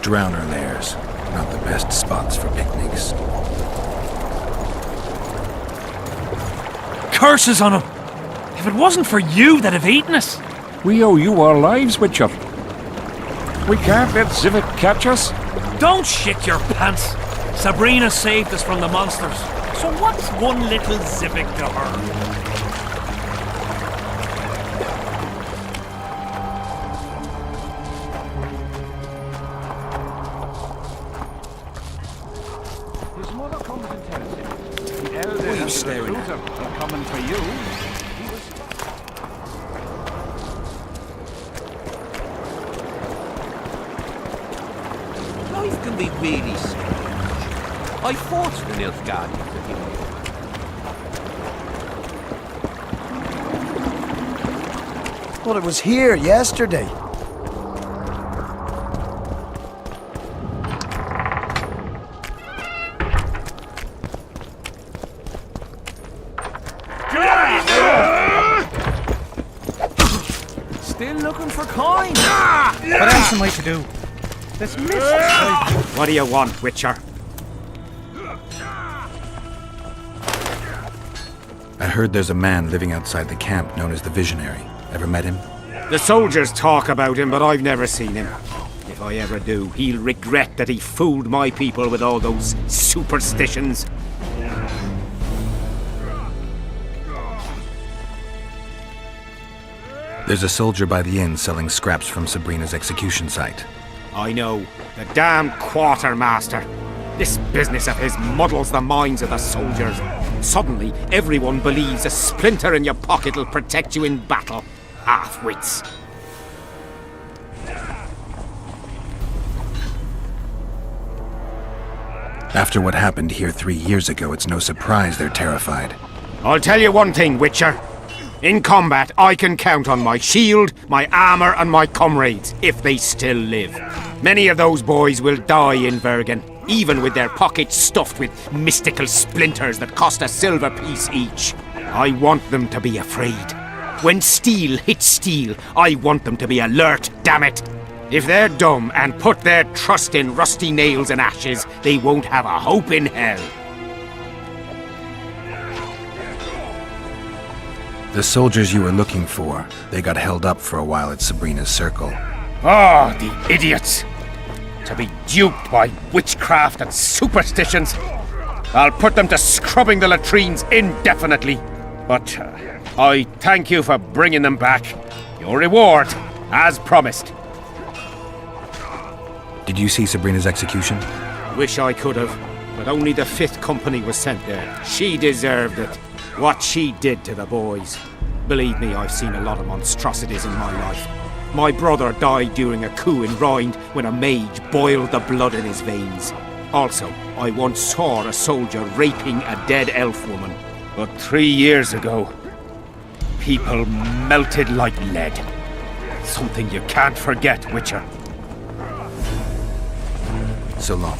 drowner lairs. Not the best spots for picnics. Curses on him! If it wasn't for you, they'd have eaten us. We owe you our lives, Witcher. We can't let Civic catch us. Don't shit your pants. Sabrina saved us from the monsters. So what's one little Civic to her? His mother comes and tells him. The elder and the recruiter are coming for you. Life can be really strange. I fought the Elf Guardians a few years ago. Well, it was here yesterday. Still looking for coin. What else am I to do? This mist. What do you want, Witcher? I heard there's a man living outside the camp known as the Visionary. Ever met him? The soldiers talk about him, but I've never seen him. If I ever do, he'll regret that he fooled my people with all those superstitions. There's a soldier by the inn selling scraps from Sabrina's execution site. I know. The damn quartermaster. This business of his muddles the minds of the soldiers. Suddenly, everyone believes a splinter in your pocket will protect you in battle. Half-wits. After what happened here 3 years ago, it's no surprise they're terrified. I'll tell you one thing, Witcher. In combat, I can count on my shield, my armor, and my comrades, if they still live. Many of those boys will die in Bergen, even with their pockets stuffed with mystical splinters that cost a silver piece each. I want them to be afraid. When steel hits steel, I want them to be alert, damn it! If they're dumb and put their trust in rusty nails and ashes, they won't have a hope in hell. The soldiers you were looking for, they got held up for a while at Sabrina's circle. Oh, the idiots! To be duped by witchcraft and superstitions. I'll put them to scrubbing the latrines indefinitely. But I thank you for bringing them back. Your reward, as promised. Did you see Sabrina's execution? Wish I could have, but only the 5th Company was sent there. She deserved it. What she did to the boys. Believe me, I've seen a lot of monstrosities in my life. My brother died during a coup in Rhind when a mage boiled the blood in his veins. Also, I once saw a soldier raping a dead elf woman. But 3 years ago, people melted like lead. Something you can't forget, Witcher. So long.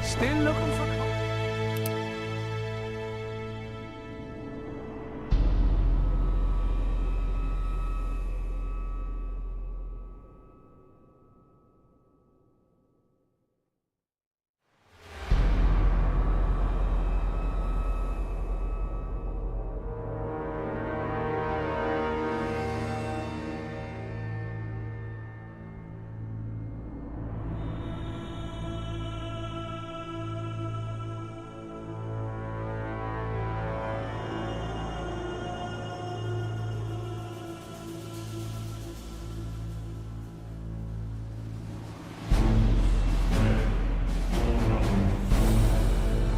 Still looking for coin.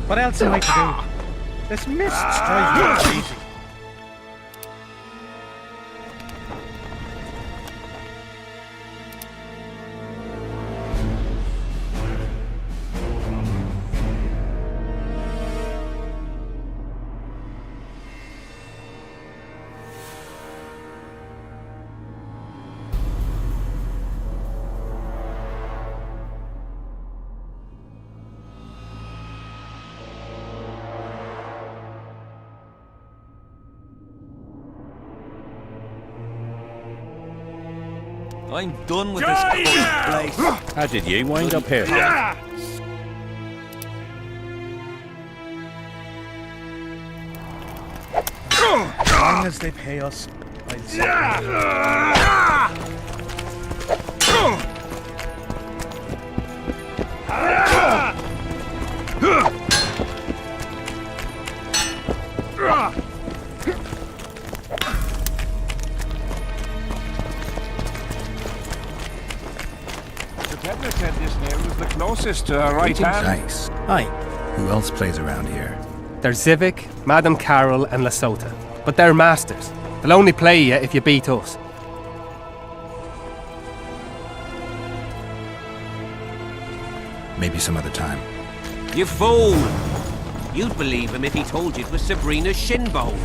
What else am I to do? This mist drives me crazy. I'm done with this place. How did you wind up here? As long as they pay us, I'd say. The peddler said this nail was the closest to her right hand. Nice. Aye. Who else plays around here? There's Zivic, Madame Carol and Lesota. But they're masters. They'll only play you if you beat us. Maybe some other time. You fool! You'd believe him if he told you it was Sabrina's shin bone.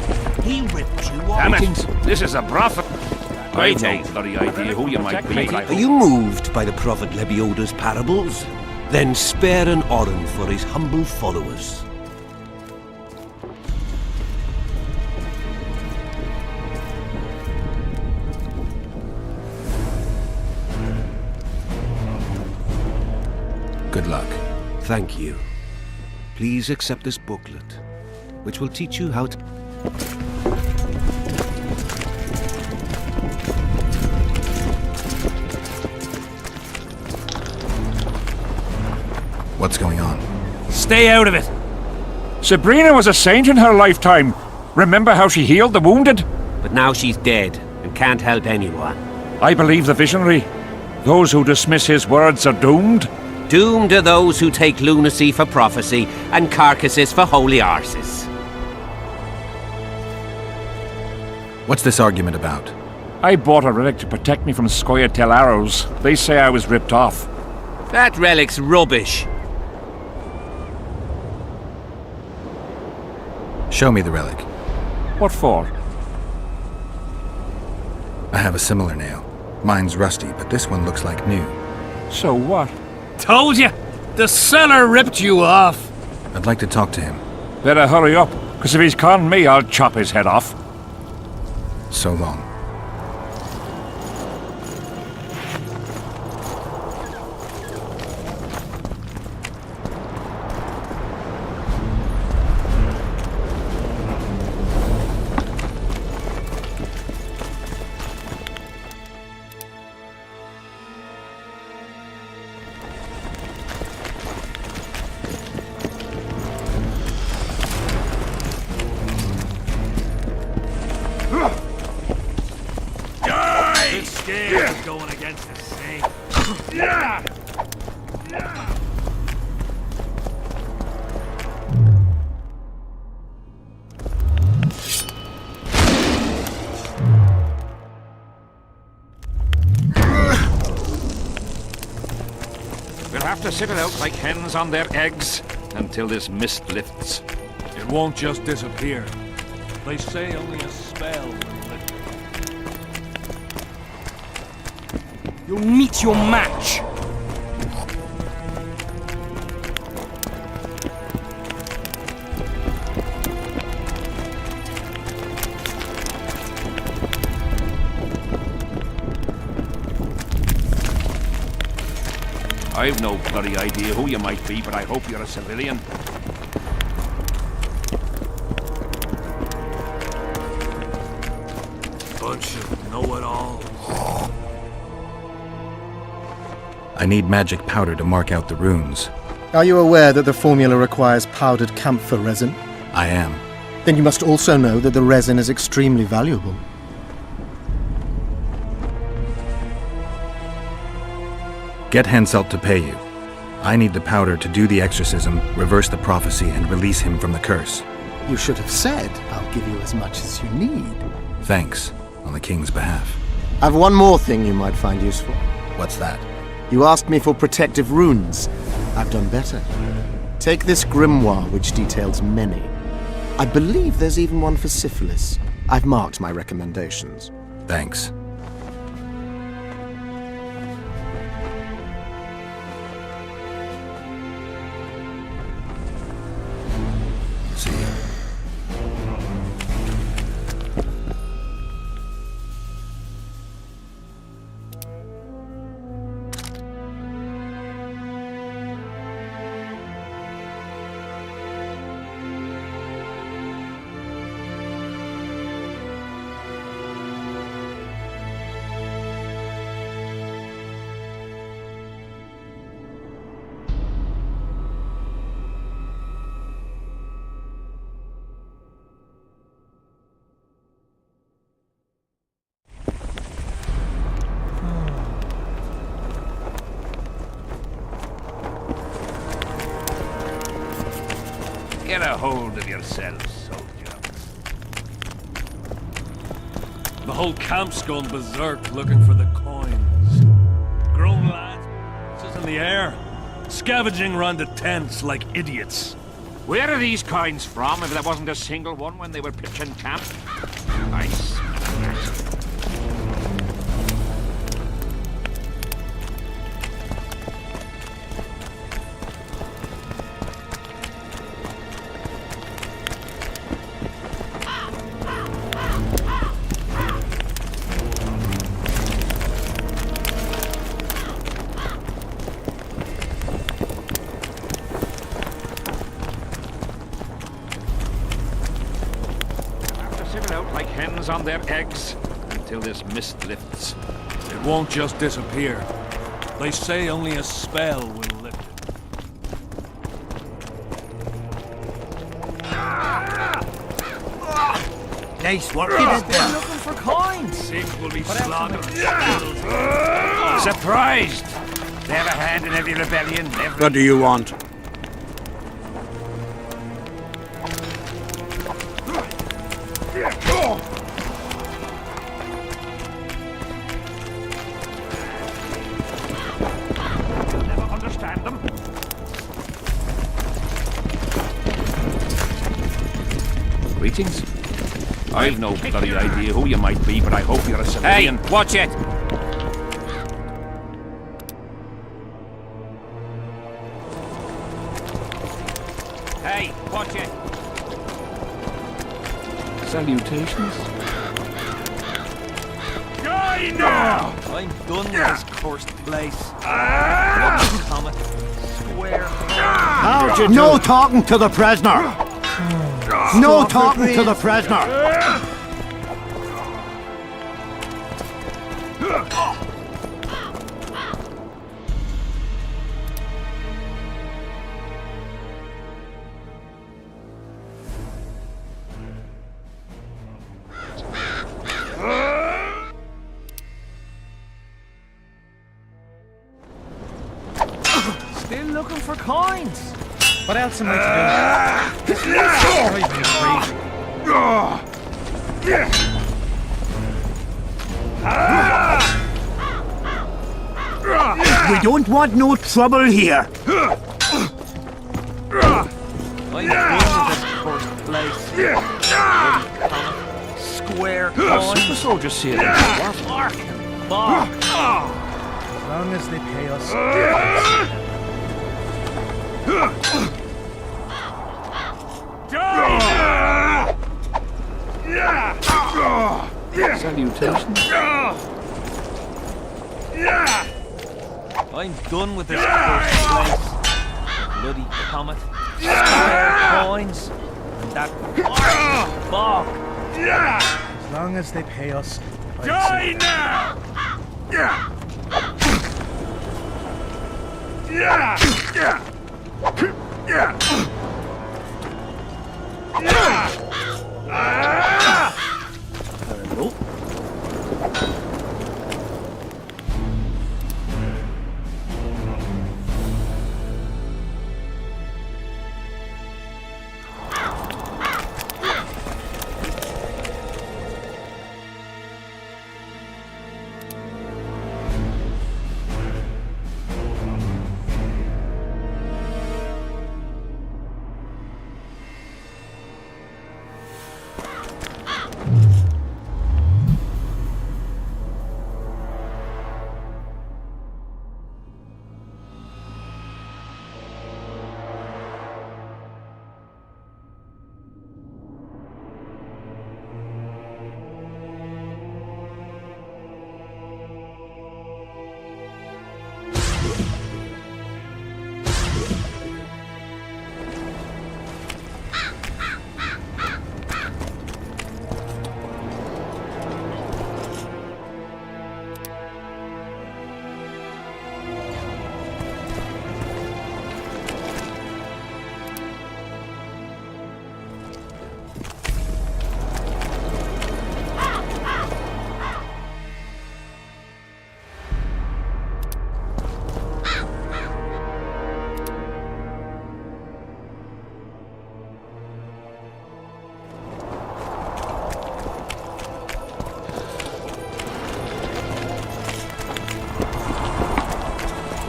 He ripped you off. Damn it! This is a prophet. Right, I've no bloody idea who you might be. Are you moved by the Prophet Lebioda's parables? Then spare an oren for his humble followers. Good luck. Thank you. Please accept this booklet, which will teach you how to... What's going on? Stay out of it. Sabrina was a saint in her lifetime. Remember how she healed the wounded? But now she's dead and can't help anyone. I believe the visionary. Those who dismiss his words are doomed. Doomed are those who take lunacy for prophecy and carcasses for holy arses. What's this argument about? I bought a relic to protect me from Scoia'tael arrows. They say I was ripped off. That relic's rubbish. Show me the relic. What for? I have a similar nail. Mine's rusty, but this one looks like new. So what? Told you! The seller ripped you off! I'd like to talk to him. Better hurry up, because if he's conned me, I'll chop his head off. So long. This game is going against the same. We'll have to sit it out like hens on their eggs until this mist lifts. It won't just disappear. They say only a spell will lift it. You'll meet your match! I've no bloody idea who you might be, but I hope you're a civilian. Bunch of know-it-alls. I need magic powder to mark out the runes. Are you aware that the formula requires powdered camphor resin? I am. Then you must also know that the resin is extremely valuable. Get Henselt to pay you. I need the powder to do the exorcism, reverse the prophecy, and release him from the curse. You should have said, I'll give you as much as you need. Thanks, on the king's behalf. I've one more thing you might find useful. What's that? You asked me for protective runes. I've done better. Take this grimoire, which details many. I believe there's even one for syphilis. I've marked my recommendations. Thanks. See ya. Get a hold of yourselves, soldier. The whole camp's gone berserk looking for the coins. Grown lads in the air, scavenging round the tents like idiots. Where are these coins from, if there wasn't a single one when they were pitching camp? I smell it. On their eggs until this mist lifts. It won't just disappear. They say only a spell will lift it. Nice work. They're looking for coins. Things will be slaughtered. Surprised! They have a hand in every rebellion. What do you want? Greetings. I've no bloody idea who you might be, but I hope you're a civilian. Hey, watch it! Hey, watch it! Salutations. Die now! I'm done with this cursed place. Comet. Square. No talking to the prisoner! No talking to the prisoner! Still looking for coins. What else am I to do? This is driving me crazy. We don't want no trouble here. I'm done with this cursed place. Square coins. Super soldiers see it. Bark. Bark. As long as they pay us. Salutations. I'm done with this cursed place. Bloody comet. Square coins. And that bark. As long as they pay us. Die now!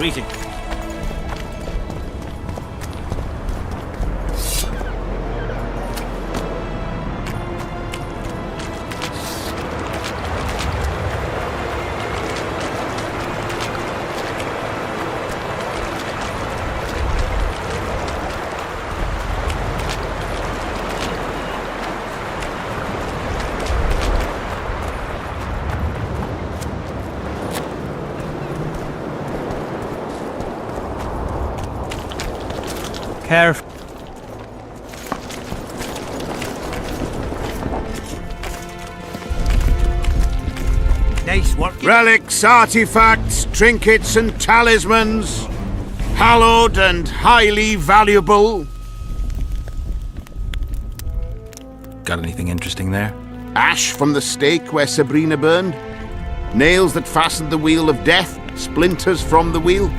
meeting. Careful. Nice work. Relics, artifacts, trinkets, and talismans. Hallowed and highly valuable. Got anything interesting there? Ash from the stake where Sabrina burned. Nails that fastened the wheel of death. Splinters from the wheel.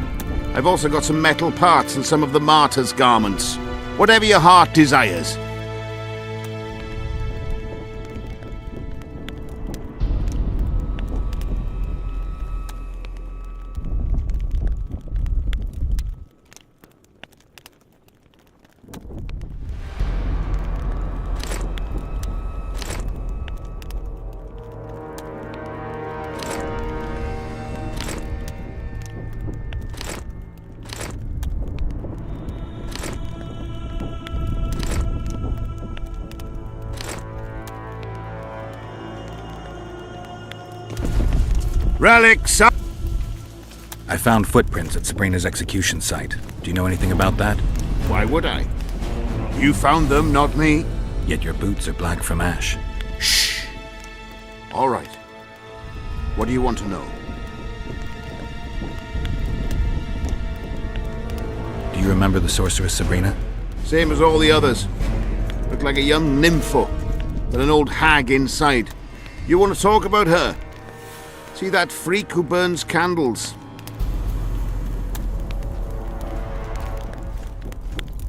I've also got some metal parts and some of the martyr's garments. Whatever your heart desires. Relics. I found footprints at Sabrina's execution site. Do you know anything about that? Why would I? You found them, not me. Yet your boots are black from ash. Shh. All right. What do you want to know? Do you remember the sorceress Sabrina? Same as all the others. Looked like a young nympho, with an old hag inside. You want to talk about her? See that freak who burns candles?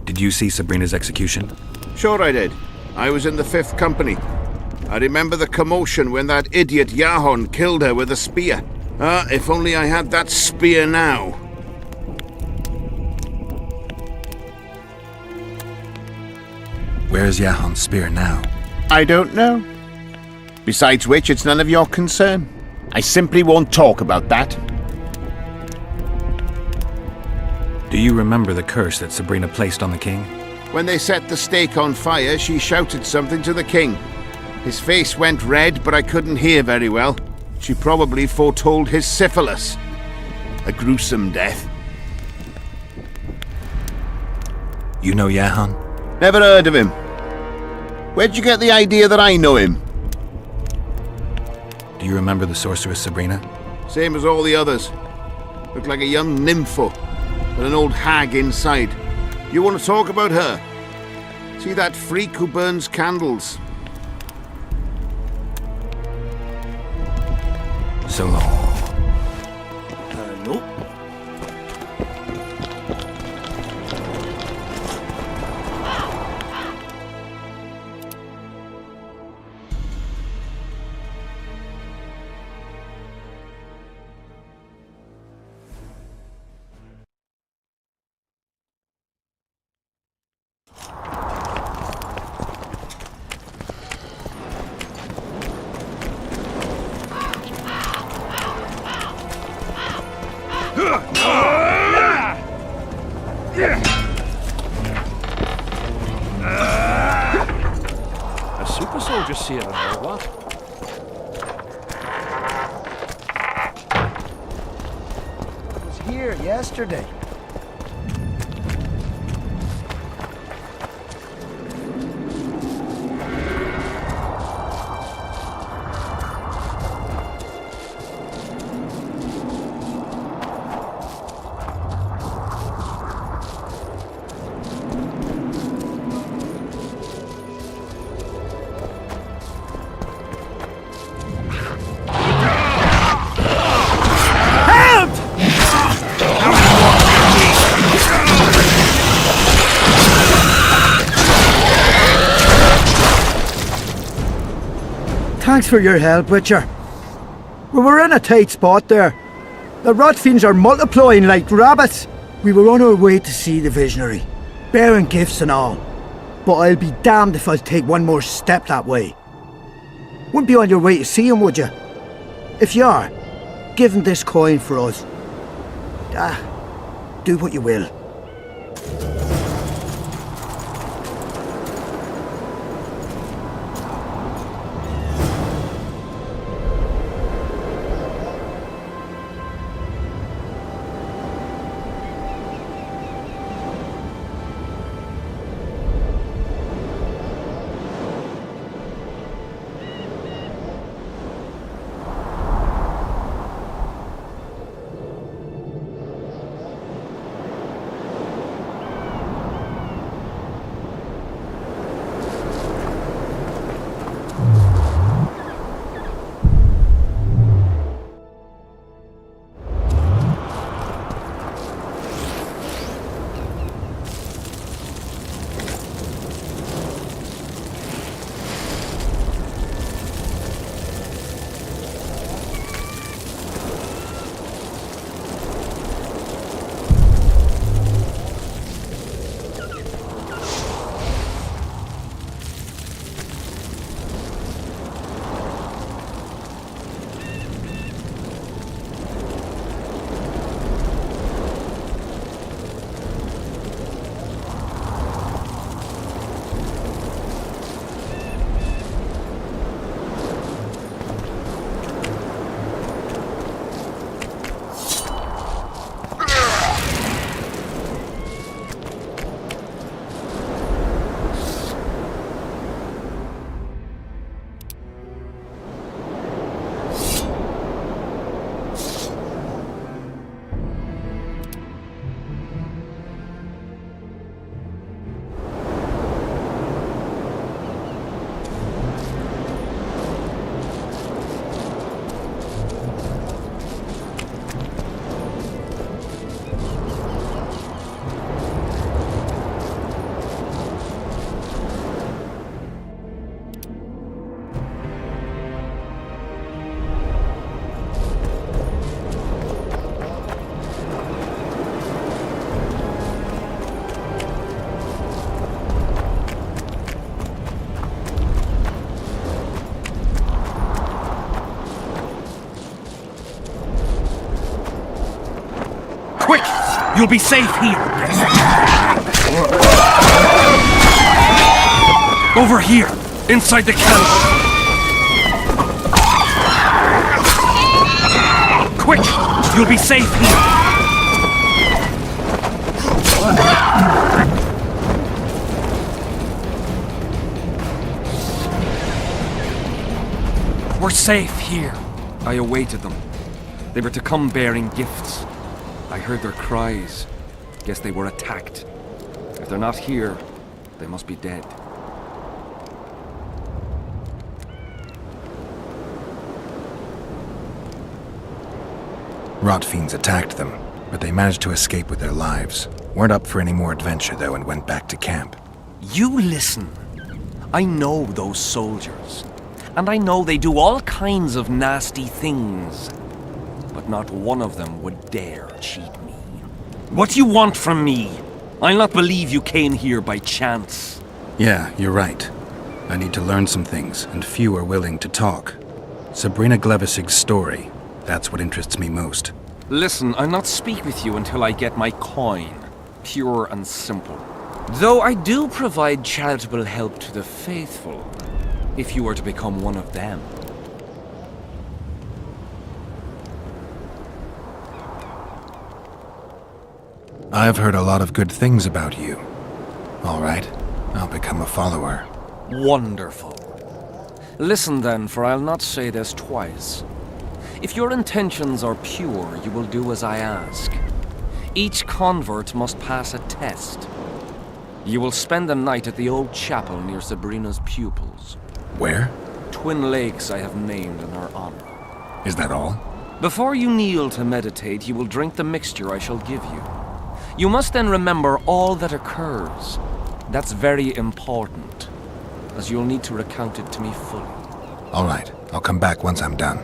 Did you see Sabrina's execution? Sure I did. I was in the 5th Company. I remember the commotion when that idiot Yahon killed her with a spear. If only I had that spear now. Where's Yahon's spear now? I don't know. Besides which, it's none of your concern. I simply won't talk about that. Do you remember the curse that Sabrina placed on the king? When they set the stake on fire, she shouted something to the king. His face went red, but I couldn't hear very well. She probably foretold his syphilis. A gruesome death. You know Yahon? Never heard of him. Where'd you get the idea that I know him? Do you remember the sorceress Sabrina? Same as all the others. Looked like a young nympho, with an old hag inside. You want to talk about her? See that freak who burns candles? So long. Nope. A super soldier serum, or what? I was here yesterday. Thanks for your help, Witcher. We were in a tight spot there. The rotfiends are multiplying like rabbits. We were on our way to see the visionary, bearing gifts and all. But I'll be damned if I'll take one more step that way. Wouldn't be on your way to see him, would you? If you are, give him this coin for us. Do what you will. Quick! You'll be safe here! Over here! Inside the camp! Quick! You'll be safe here! We're safe here. I awaited them. They were to come bearing gifts. I heard their cries. Guess they were attacked. If they're not here, they must be dead. Rotfiends attacked them, but they managed to escape with their lives. Weren't up for any more adventure, though, and went back to camp. You listen. I know those soldiers. And I know they do all kinds of nasty things. But not one of them would dare cheat me. What do you want from me? I'll not believe you came here by chance. Yeah, you're right. I need to learn some things, and few are willing to talk. Sabrina Glevisig's story, that's what interests me most. Listen, I'll not speak with you until I get my coin. Pure and simple. Though I do provide charitable help to the faithful, if you were to become one of them. I've heard a lot of good things about you. All right, I'll become a follower. Wonderful. Listen then, for I'll not say this twice. If your intentions are pure, you will do as I ask. Each convert must pass a test. You will spend the night at the old chapel near Sabrina's pupils. Where? Twin lakes I have named in her honor. Is that all? Before you kneel to meditate, you will drink the mixture I shall give you. You must then remember all that occurs. That's very important, as you'll need to recount it to me fully. All right, I'll come back once I'm done.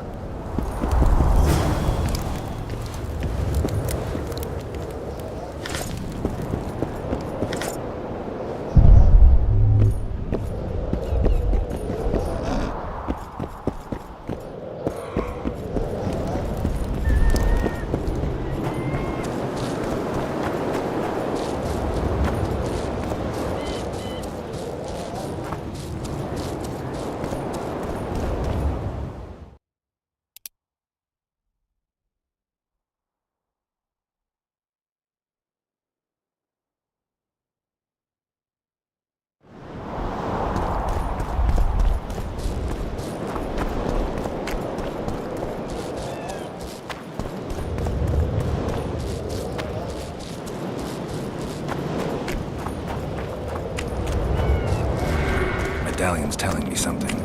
medallion's telling me something.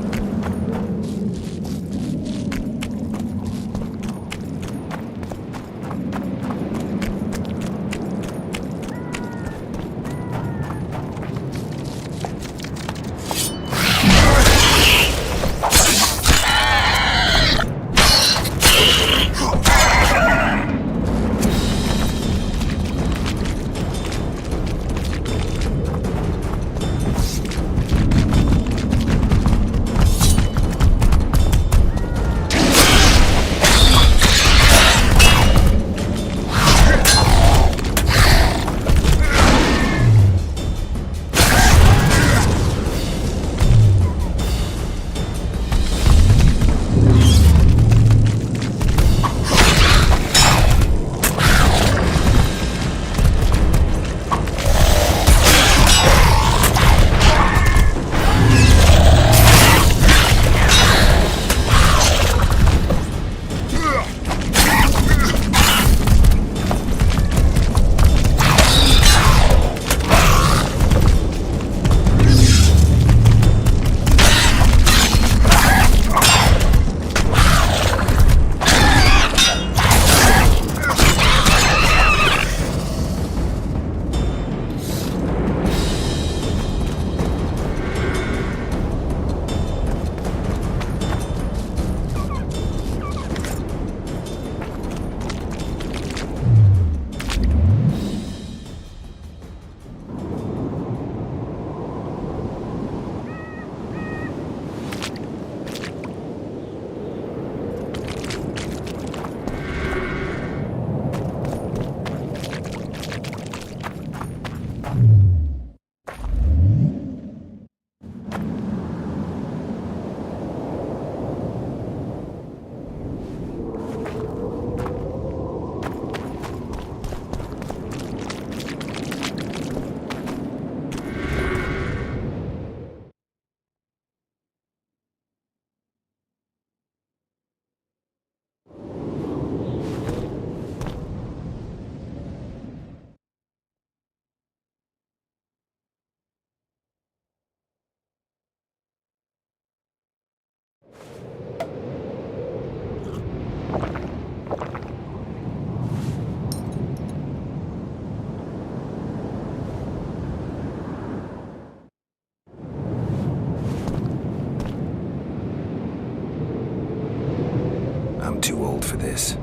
I'm too old for this.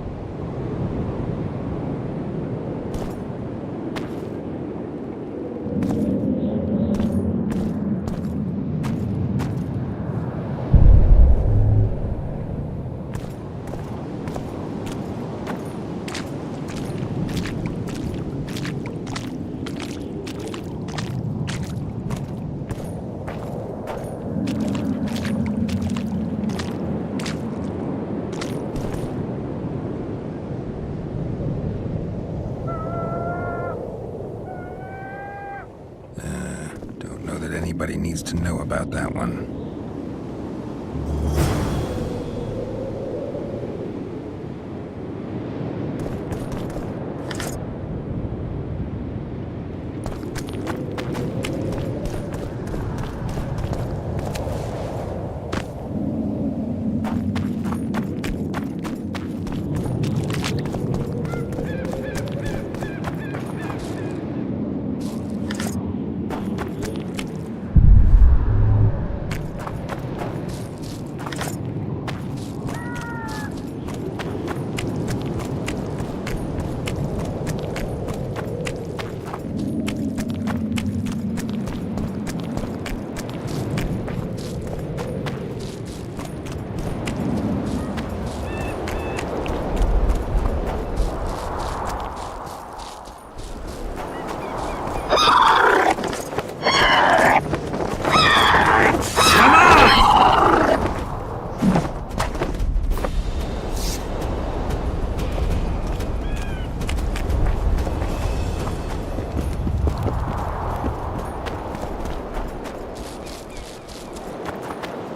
Anybody needs to know about that one.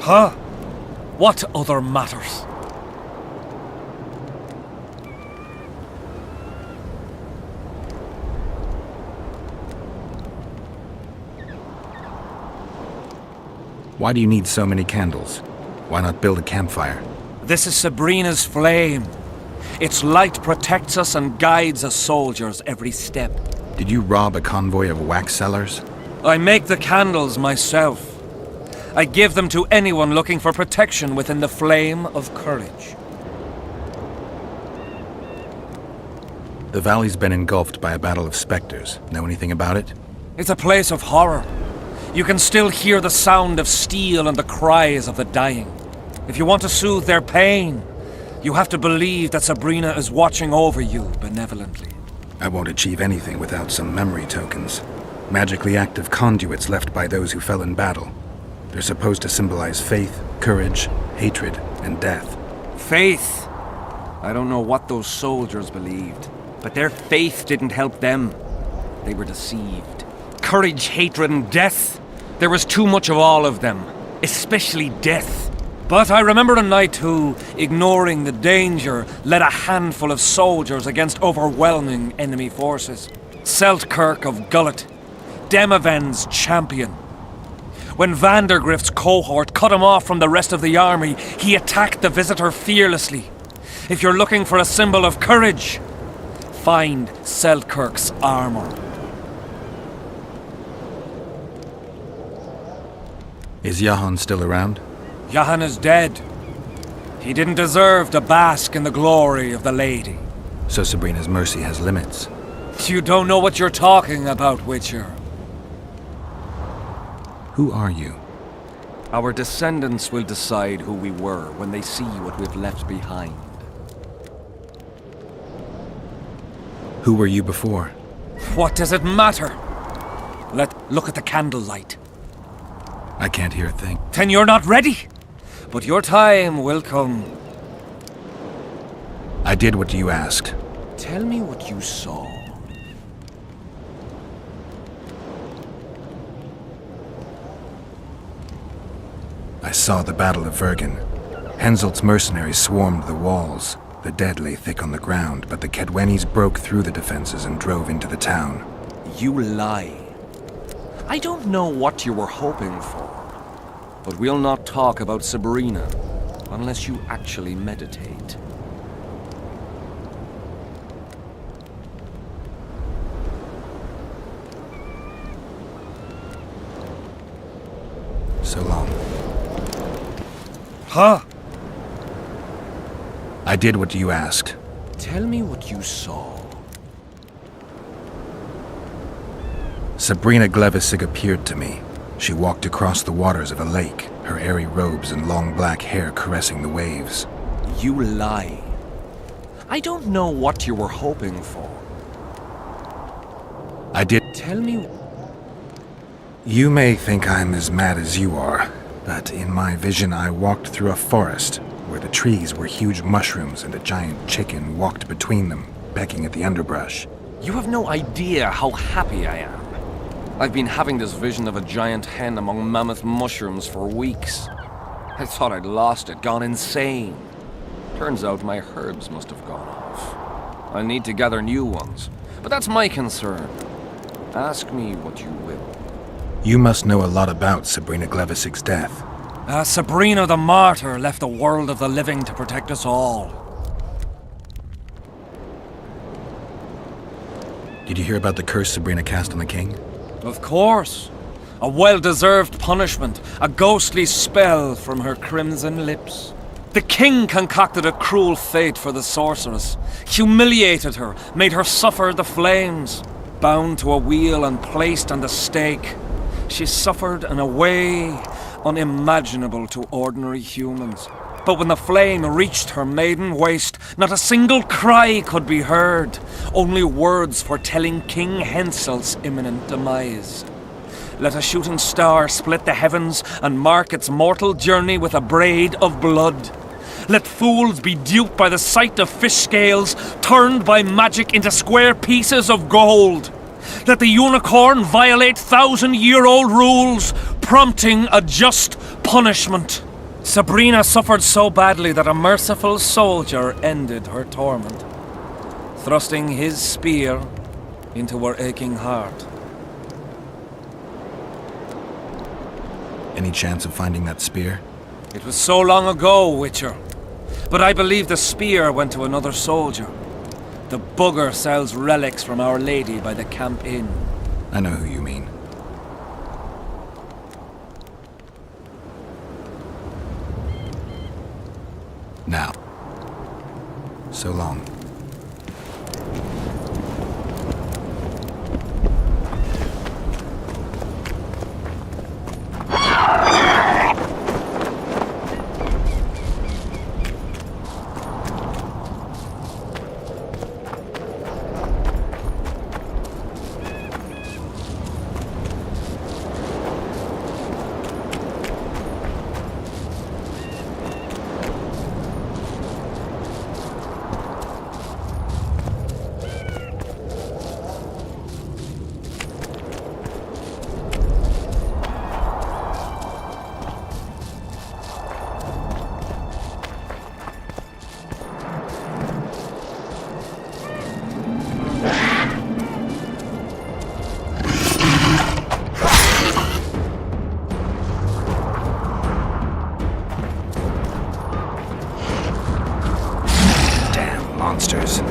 Huh? What other matters? Why do you need so many candles? Why not build a campfire? This is Sabrina's flame. Its light protects us and guides us soldiers every step. Did you rob a convoy of wax sellers? I make the candles myself. I give them to anyone looking for protection within the flame of courage. The valley's been engulfed by a battle of specters. Know anything about it? It's a place of horror. You can still hear the sound of steel and the cries of the dying. If you want to soothe their pain, you have to believe that Sabrina is watching over you benevolently. I won't achieve anything without some memory tokens. Magically active conduits left by those who fell in battle. They're supposed to symbolize faith, courage, hatred, and death. Faith? I don't know what those soldiers believed, but their faith didn't help them. They were deceived. Courage, hatred, and death? There was too much of all of them, especially death. But I remember a knight who, ignoring the danger, led a handful of soldiers against overwhelming enemy forces. Seltkirk of Gullet, Demaven's champion. When Vandergrift's cohort cut him off from the rest of the army, he attacked the visitor fearlessly. If you're looking for a symbol of courage, find Seltkirk's armor. Is Jahan still around? Jahan is dead. He didn't deserve to bask in the glory of the lady. So Sabrina's mercy has limits. You don't know what you're talking about, Witcher. Who are you? Our descendants will decide who we were when they see what we've left behind. Who were you before? What does it matter? Look at the candlelight. I can't hear a thing. Then you're not ready. But your time will come. I did what you asked. Tell me what you saw. I saw the Battle of Vergen. Henselt's mercenaries swarmed the walls. The dead lay thick on the ground, but the Kedwenis broke through the defenses and drove into the town. You lie. I don't know what you were hoping for, but we'll not talk about Sabrina unless you actually meditate. So long. Huh? I did what you asked. Tell me what you saw. Sabrina Glevissig appeared to me. She walked across the waters of a lake, her airy robes and long black hair caressing the waves. You lie. I don't know what you were hoping for. I did. Tell me. You may think I'm as mad as you are, but in my vision I walked through a forest where the trees were huge mushrooms and a giant chicken walked between them, pecking at the underbrush. You have no idea how happy I am. I've been having this vision of a giant hen among mammoth mushrooms for weeks. I thought I'd lost it, gone insane. Turns out my herbs must have gone off. I'll need to gather new ones, but that's my concern. Ask me what you will. You must know a lot about Sabrina Glevissig's death. Sabrina the Martyr left the world of the living to protect us all. Did you hear about the curse Sabrina cast on the king? Of course. A well-deserved punishment, a ghostly spell from her crimson lips. The king concocted a cruel fate for the sorceress, humiliated her, made her suffer the flames. Bound to a wheel and placed on the stake, she suffered in a way unimaginable to ordinary humans. But when the flame reached her maiden waist, not a single cry could be heard, only words foretelling King Henselt's imminent demise. Let a shooting star split the heavens and mark its mortal journey with a braid of blood. Let fools be duped by the sight of fish scales, turned by magic into square pieces of gold. Let the unicorn violate 1,000-year-old rules, prompting a just punishment. Sabrina suffered so badly that a merciful soldier ended her torment, thrusting his spear into her aching heart. Any chance of finding that spear? It was so long ago, Witcher. But I believe the spear went to another soldier. The bugger sells relics from Our Lady by the Camp Inn. I know who you mean. Now. So long. Monsters.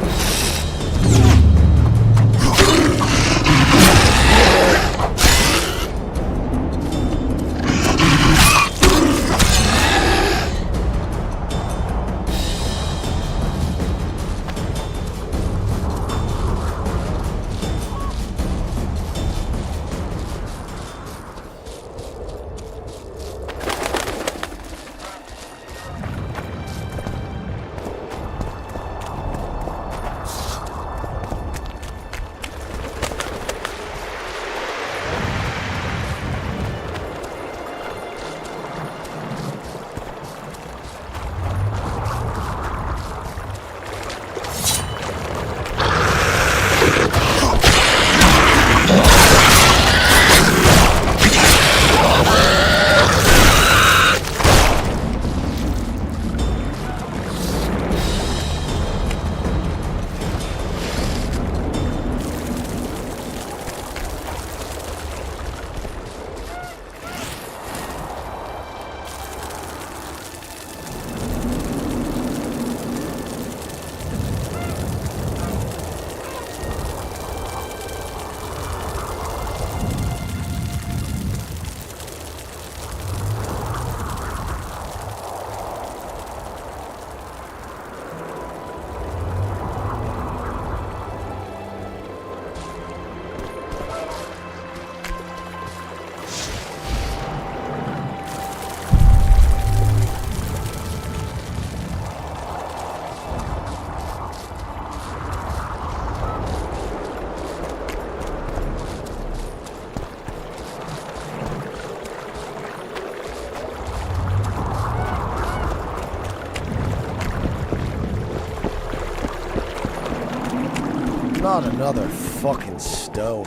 Not another fucking stone.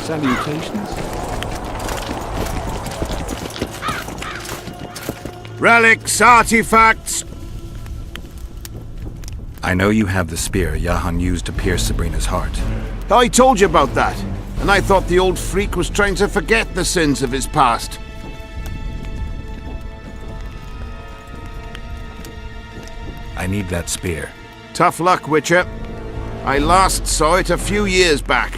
Salutations. Relics, artifacts. I know you have the spear Jahan used to pierce Sabrina's heart. I told you about that, and I thought the old freak was trying to forget the sins of his past. I need that spear. Tough luck, Witcher. I last saw it a few years back.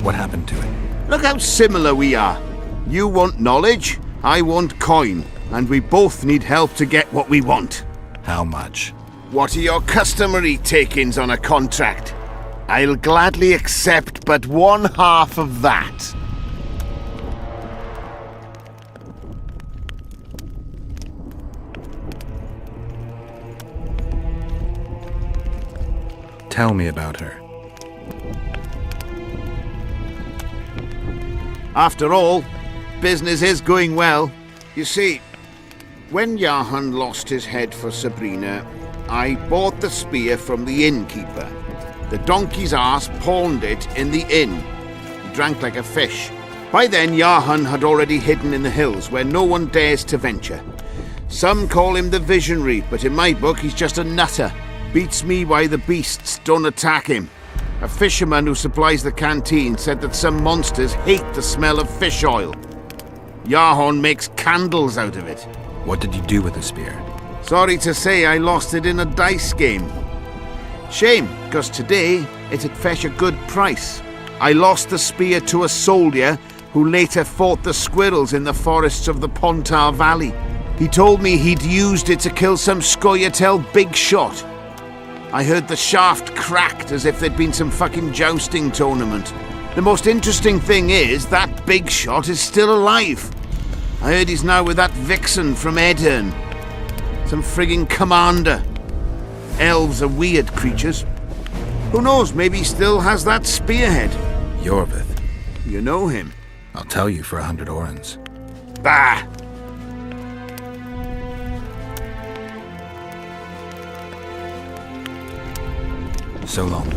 What happened to it? Look how similar we are. You want knowledge, I want coin, and we both need help to get what we want. How much? What are your customary take-ins on a contract? I'll gladly accept but one half of that. Tell me about her. After all, business is going well. You see, when Jahan lost his head for Sabrina, I bought the spear from the innkeeper. The donkey's arse pawned it in the inn. He drank like a fish. By then, Yahan had already hidden in the hills, where no one dares to venture. Some call him the Visionary, but in my book, he's just a nutter. Beats me why the beasts don't attack him. A fisherman who supplies the canteen said that some monsters hate the smell of fish oil. Yahan makes candles out of it. What did you do with the spear? Sorry to say, I lost it in a dice game. Shame, because today it'd fetch a good price. I lost the spear to a soldier who later fought the squirrels in the forests of the Pontar Valley. He told me he'd used it to kill some Scoia'tael big shot. I heard the shaft cracked as if there'd been some fucking jousting tournament. The most interesting thing is that big shot is still alive. I heard he's now with that vixen from Edirn. Some frigging commander. Elves are weird creatures. Who knows, maybe he still has that spearhead. Yorvith. You know him? I'll tell you for 100 orens. Bah! So long.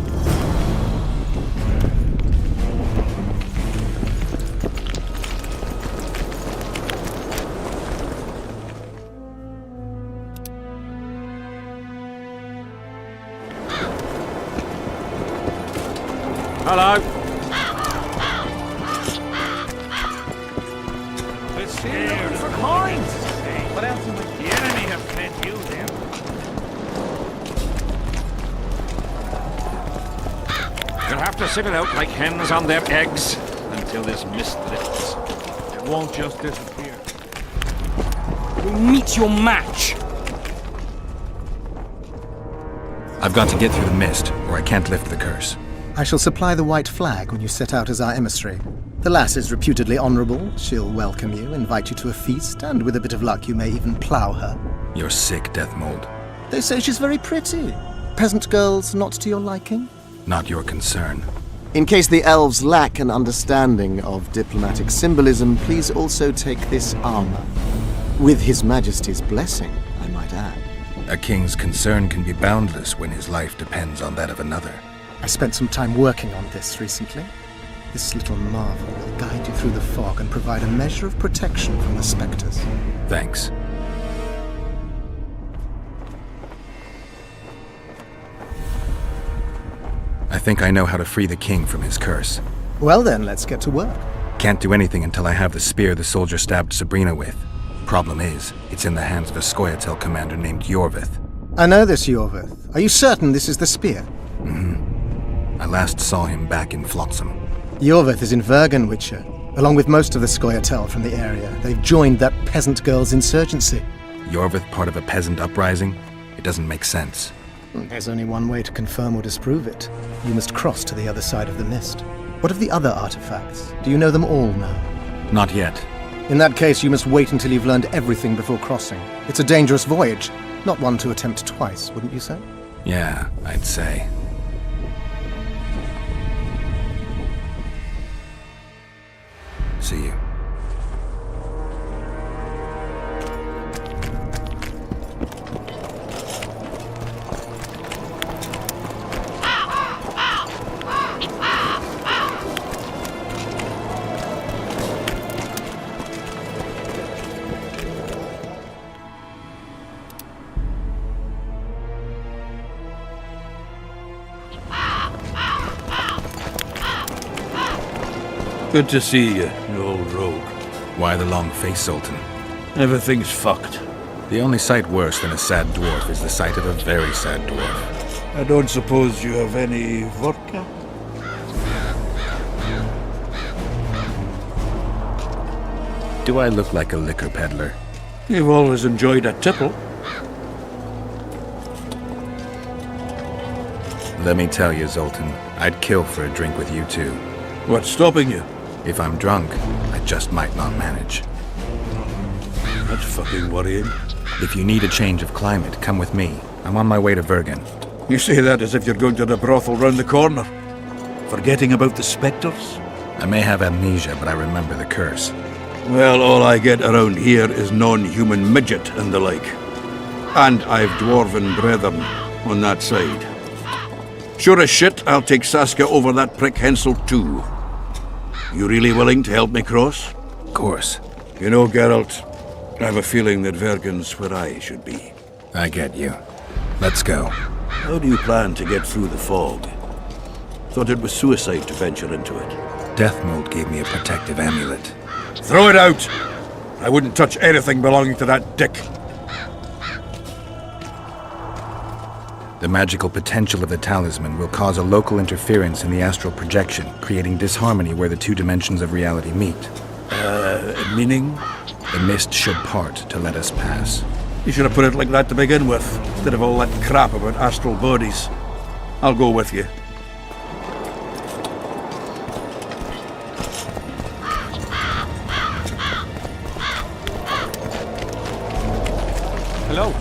Hello. It's here for coins. What else am I? The enemy have sent you there. You'll have to sit it out like hens on their eggs until this mist lifts. It won't just disappear. We'll meet your match. I've got to get through the mist, or I can't lift the curse. I shall supply the white flag when you set out as our emissary. The lass is reputedly honourable. She'll welcome you, invite you to a feast, and with a bit of luck you may even plough her. You're sick, Deathmold. They say she's very pretty. Peasant girls not to your liking? Not your concern. In case the elves lack an understanding of diplomatic symbolism, please also take this armor. With His Majesty's blessing, I might add. A king's concern can be boundless when his life depends on that of another. I spent some time working on this recently. This little marvel will guide you through the fog and provide a measure of protection from the spectres. Thanks. I think I know how to free the king from his curse. Well then, let's get to work. Can't do anything until I have the spear the soldier stabbed Sabrina with. Problem is, it's in the hands of a Scoia'tael commander named Yorvith. I know this Yorvith. Are you certain this is the spear? Mm-hmm. I last saw him back in Flotsam. Yorvith is in Vergen, Witcher, along with most of the Scoia'tael from the area. They've joined that peasant girl's insurgency. Yorvith part of a peasant uprising? It doesn't make sense. There's only one way to confirm or disprove it. You must cross to the other side of the mist. What of the other artifacts? Do you know them all now? Not yet. In that case, you must wait until you've learned everything before crossing. It's a dangerous voyage, not one to attempt twice, wouldn't you say? Yeah, I'd say. See you. Good to see you, you old rogue. Why the long face, Sultan? Everything's fucked. The only sight worse than a sad dwarf is the sight of a very sad dwarf. I don't suppose you have any vodka? Do I look like a liquor peddler? You've always enjoyed a tipple. Let me tell you, Zoltan, I'd kill for a drink with you too. What's stopping you? If I'm drunk, I just might not manage. That's fucking worrying. If you need a change of climate, come with me. I'm on my way to Vergen. You say that as if you're going to the brothel round the corner. Forgetting about the spectres? I may have amnesia, but I remember the curse. Well, all I get around here is non-human midget and the like. And I've dwarven brethren on that side. Sure as shit, I'll take Saskia over that prick Hensel too. You really willing to help me cross? Of course. You know, Geralt, I have a feeling that Vergen's where I should be. I get you. Let's go. How do you plan to get through the fog? Thought it was suicide to venture into it. Death Mold gave me a protective amulet. Throw it out! I wouldn't touch anything belonging to that dick. The magical potential of the talisman will cause a local interference in the astral projection, creating disharmony where the two dimensions of reality meet. Meaning? The mist should part to let us pass. You should have put it like that to begin with, instead of all that crap about astral bodies. I'll go with you. Hello.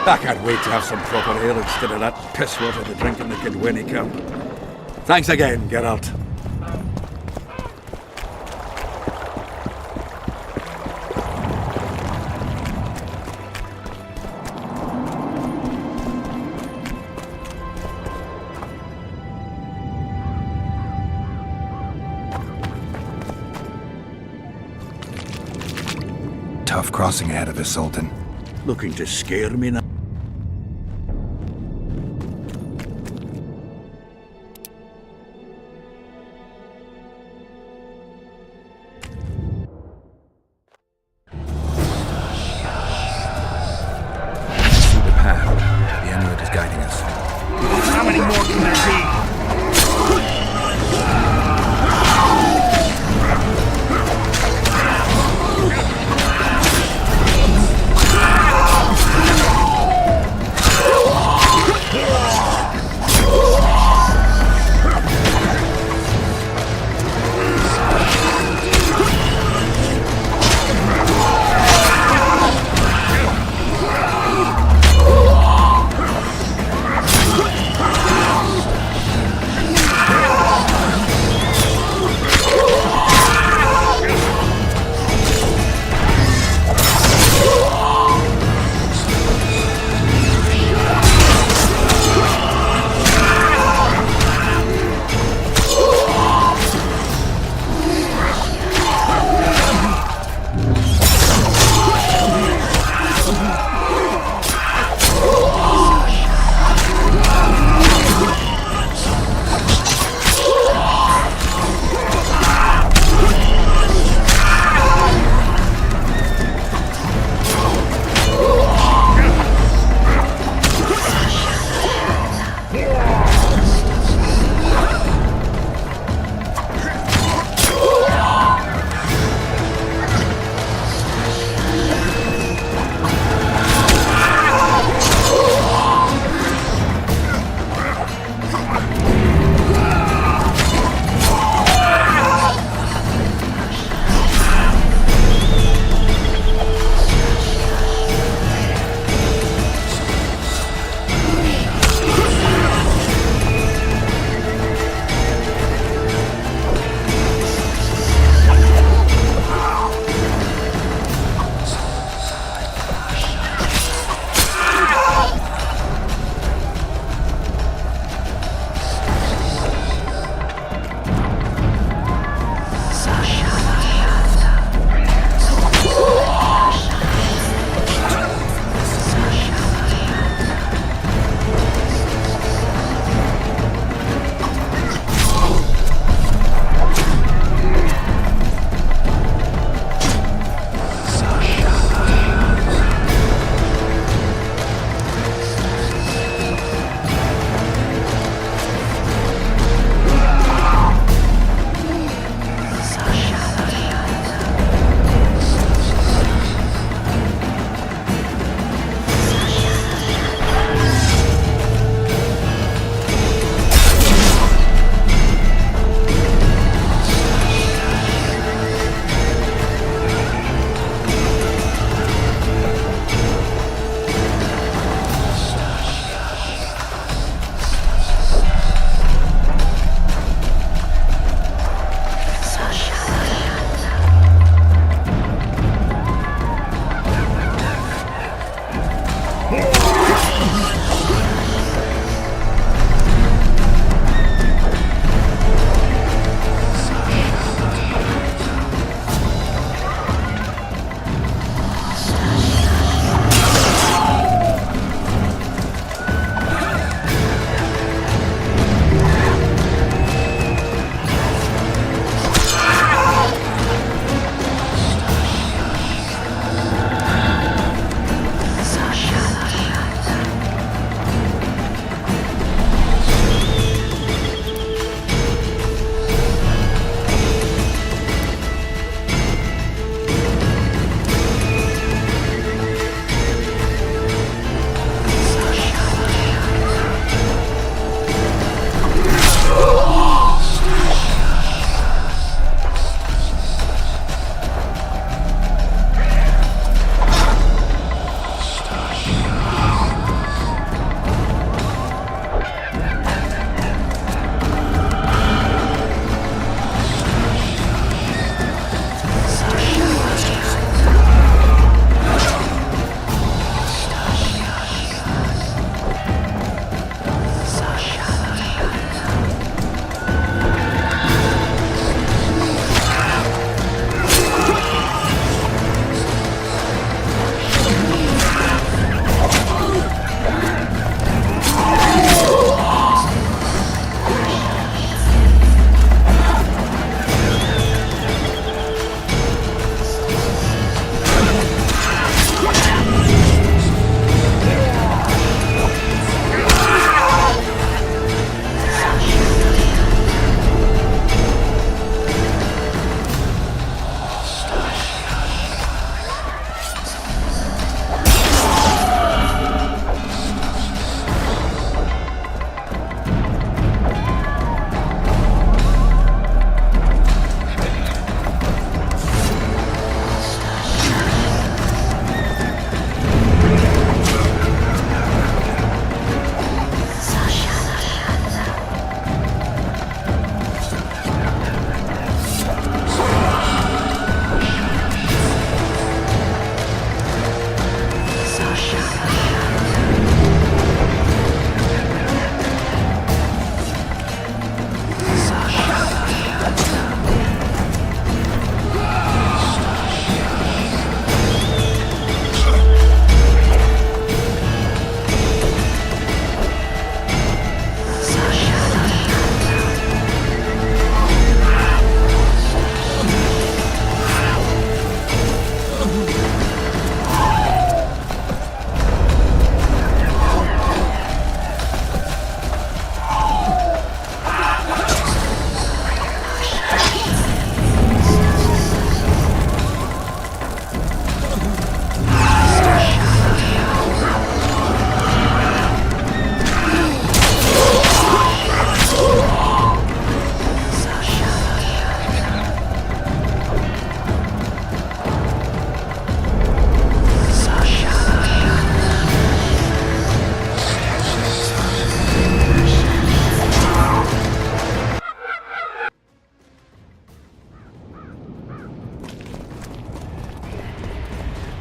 I can't wait to have some proper ale instead of that piss water to drink in the Kidwenny camp. Thanks again, Geralt. Tough crossing ahead of us, Sultan. Looking to scare me now? How many more can there be?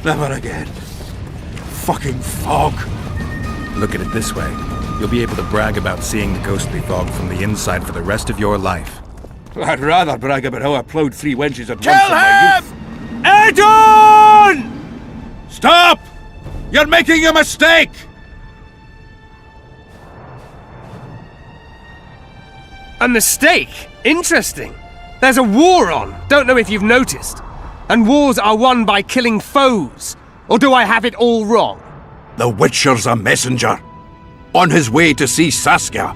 Never again. Fucking fog. Look at it this way. You'll be able to brag about seeing the ghostly fog from the inside for the rest of your life. I'd rather brag about how I ploughed 3 wenches at once Kill in my youth. him! Edon! Stop! You're making a mistake! A mistake? Interesting. There's a war on. Don't know if you've noticed. And wars are won by killing foes. Or do I have it all wrong? The Witcher's a messenger. On his way to see Saskia.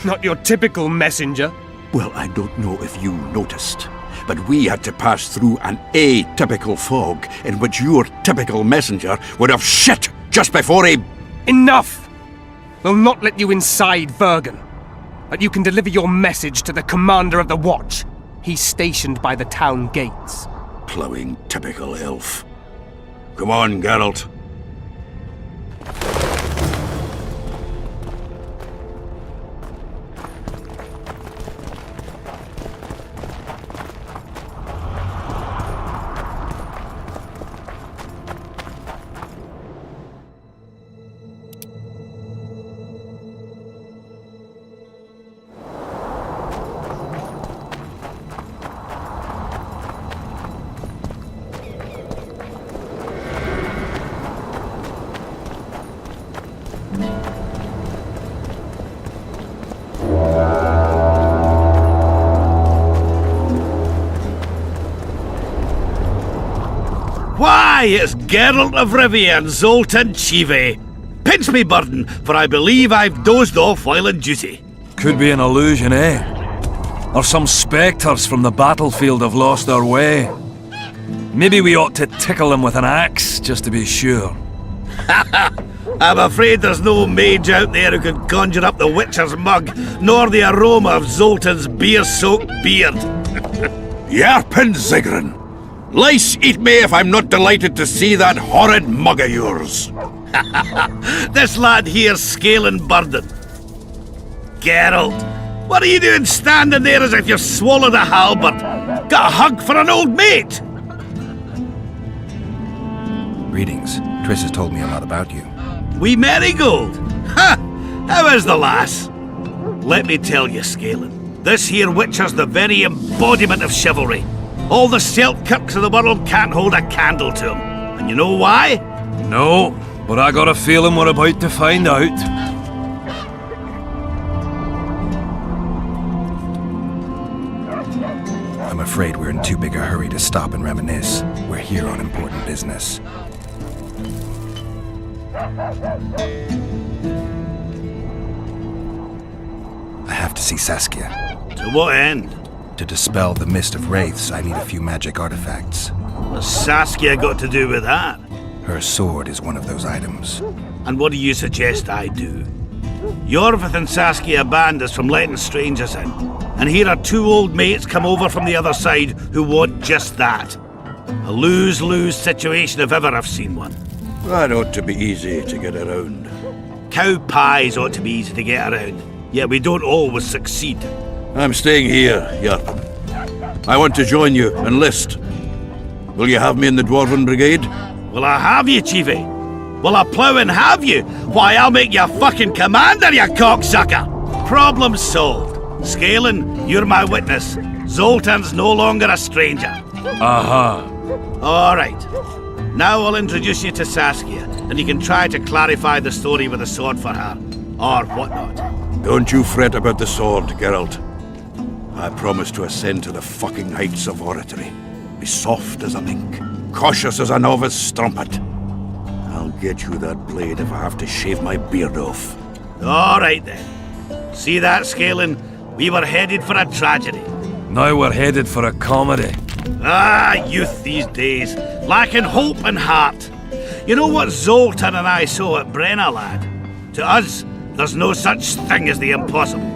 Not your typical messenger. Well, I don't know if you noticed, but we had to pass through an atypical fog in which your typical messenger would have shit just before he... Enough! We'll not let you inside Vergon. But you can deliver your message to the commander of the watch. He's stationed by the town gates. Ploughing typical elf. Come on, Geralt. Why, it's Geralt of Rivia and Zoltan Chive. Pinch me, Burden, for I believe I've dozed off while in duty. Could be an illusion, eh? Or some spectres from the battlefield have lost their way. Maybe we ought to tickle them with an axe, just to be sure. I'm afraid there's no mage out there who can conjure up the Witcher's mug, nor the aroma of Zoltan's beer-soaked beard. Yarpin Zigrin! Lice eat me if I'm not delighted to see that horrid mug of yours. This lad here's scaling Burden. Geralt, what are you doing standing there as if you've swallowed a halberd? Got a hug for an old mate? Greetings. Triss has told me a lot about you. Wee Marigold? Ha! How is the lass? Let me tell you, Scaling, this here Witcher's the very embodiment of chivalry. All the Selkirks of the world can't hold a candle to him. And you know why? No, but I got a feeling we're about to find out. I'm afraid we're in too big a hurry to stop and reminisce. We're here on important business. I have to see Saskia. To what end? To dispel the mist of wraiths, I need a few magic artifacts. What's Saskia got to do with that? Her sword is one of those items. And what do you suggest I do? Yorvith and Saskia banned us from letting strangers in. And here are 2 old mates come over from the other side who want just that. A lose-lose situation if ever I've seen one. That ought to be easy to get around. Cow pies ought to be easy to get around, yet we don't always succeed. I'm staying here, Yarpin. I want to join you, enlist. Will you have me in the Dwarven Brigade? Will I have you, Chiefy? Will I plough and have you? Why, I'll make you fucking commander, you cocksucker! Problem solved. Scaling, you're my witness. Zoltan's no longer a stranger. Aha. All right. Now I'll introduce you to Saskia, and you can try to clarify the story with a sword for her. Or whatnot. Don't you fret about the sword, Geralt. I promise to ascend to the fucking heights of oratory. Be soft as a mink, cautious as a novice strumpet. I'll get you that blade if I have to shave my beard off. All right then. See that, Scaling? We were headed for a tragedy. Now we're headed for a comedy. Ah, youth these days, lacking hope and heart. You know what Zoltan and I saw at Brenna, lad? To us, there's no such thing as the impossible.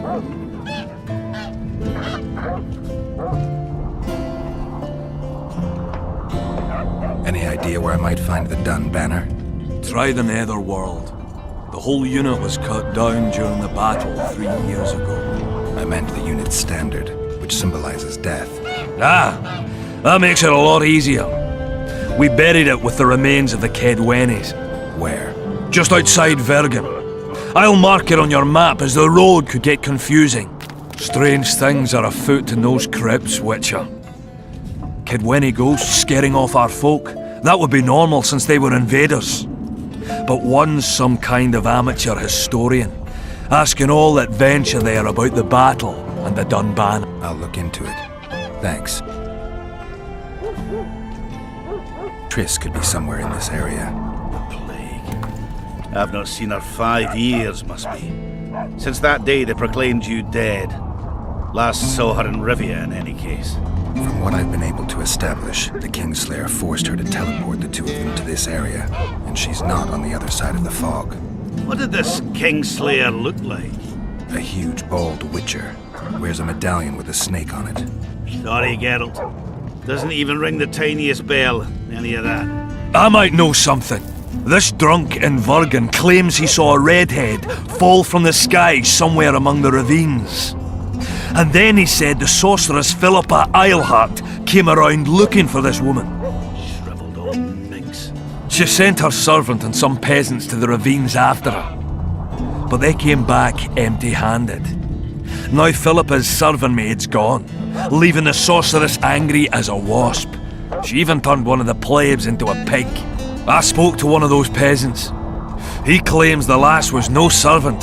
Any idea where I might find the Dun banner? Try the Netherworld. The whole unit was cut down during the battle 3 years ago. I meant the unit's standard, which symbolizes death. Ah, that makes it a lot easier. We buried it with the remains of the Kedwenis. Where? Just outside Vergen. I'll mark it on your map as the road could get confusing. Strange things are afoot in those crypts, Witcher. Kedweni ghosts scaring off our folk. That would be normal since they were invaders. But one's some kind of amateur historian, asking all that venture there about the battle and the Dunban. I'll look into it. Thanks. Triss could be somewhere in this area. Plague. I've not seen her 5 years, must be. Since that day they proclaimed you dead. Last saw her in Rivia, in any case. From what I've been able to establish, the Kingslayer forced her to teleport the two of them to this area, and she's not on the other side of the fog. What did this Kingslayer look like? A huge, bald witcher. Wears a medallion with a snake on it. Sorry, Geralt. Doesn't even ring the tiniest bell, any of that. I might know something. This drunk in Vergen claims he saw a redhead fall from the sky somewhere among the ravines. And then he said the sorceress Philippa Eilhart came around looking for this woman. Shriveled old minx. She sent her servant and some peasants to the ravines after her. But they came back empty-handed. Now Philippa's servant maid's gone, leaving the sorceress angry as a wasp. She even turned one of the plebs into a pig. I spoke to one of those peasants. He claims the lass was no servant,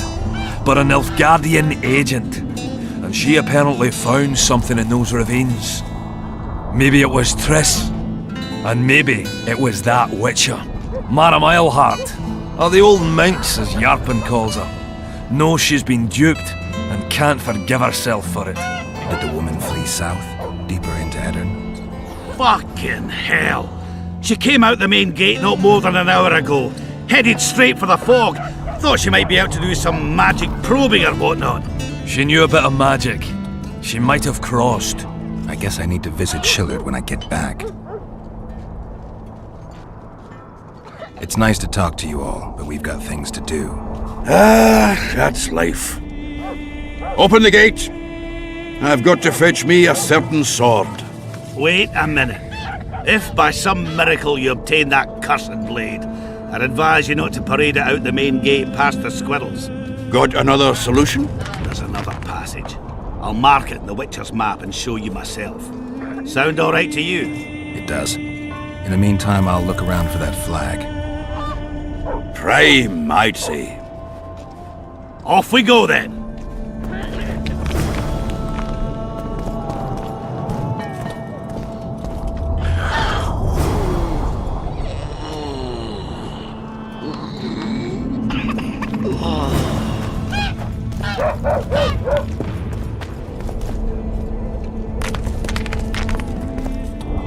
but an Nilfgaardian agent. And she apparently found something in those ravines. Maybe it was Triss. And maybe it was that witcher. Madame Eilhart, or the old minx as Yarpen calls her, knows she's been duped and can't forgive herself for it. Did the woman flee south, deeper into Eddern? Fucking hell! She came out the main gate not more than an hour ago, headed straight for the fog. Thought she might be out to do some magic probing or whatnot. She knew a bit of magic. She might have crossed. I guess I need to visit Shillard when I get back. It's nice to talk to you all, but we've got things to do. Ah, that's life. Open the gate. I've got to fetch me a certain sword. Wait a minute. If by some miracle you obtain that cursed blade, I'd advise you not to parade it out the main gate past the squirrels. Got another solution? There's another passage. I'll mark it in the Witcher's map and show you myself. Sound all right to you? It does. In the meantime, I'll look around for that flag. Prime, I'd say. Off we go then.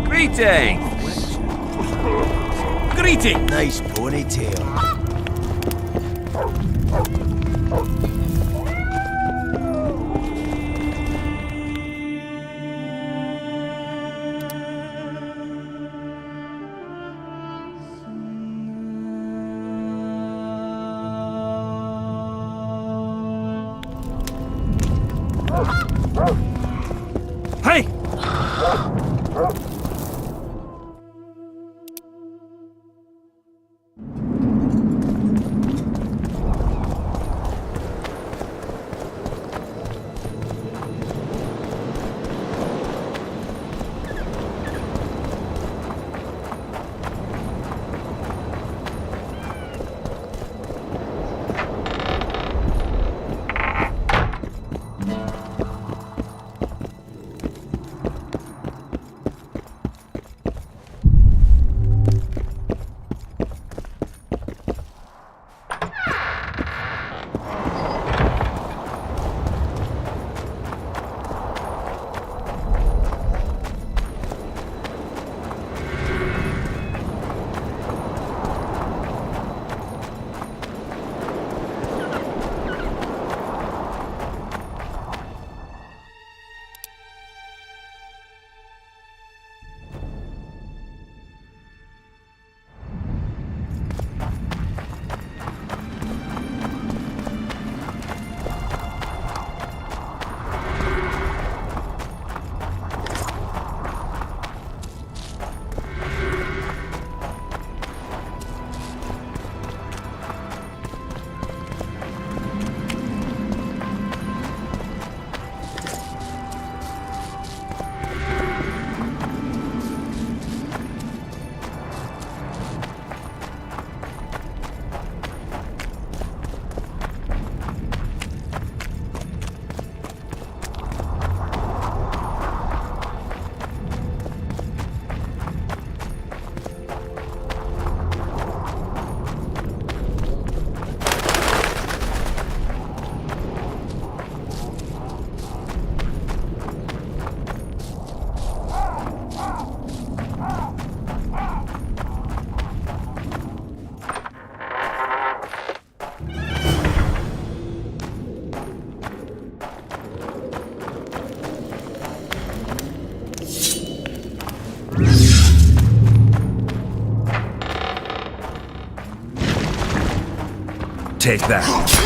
Greetings! Greeting! Nice ponytail. Hey! Take that.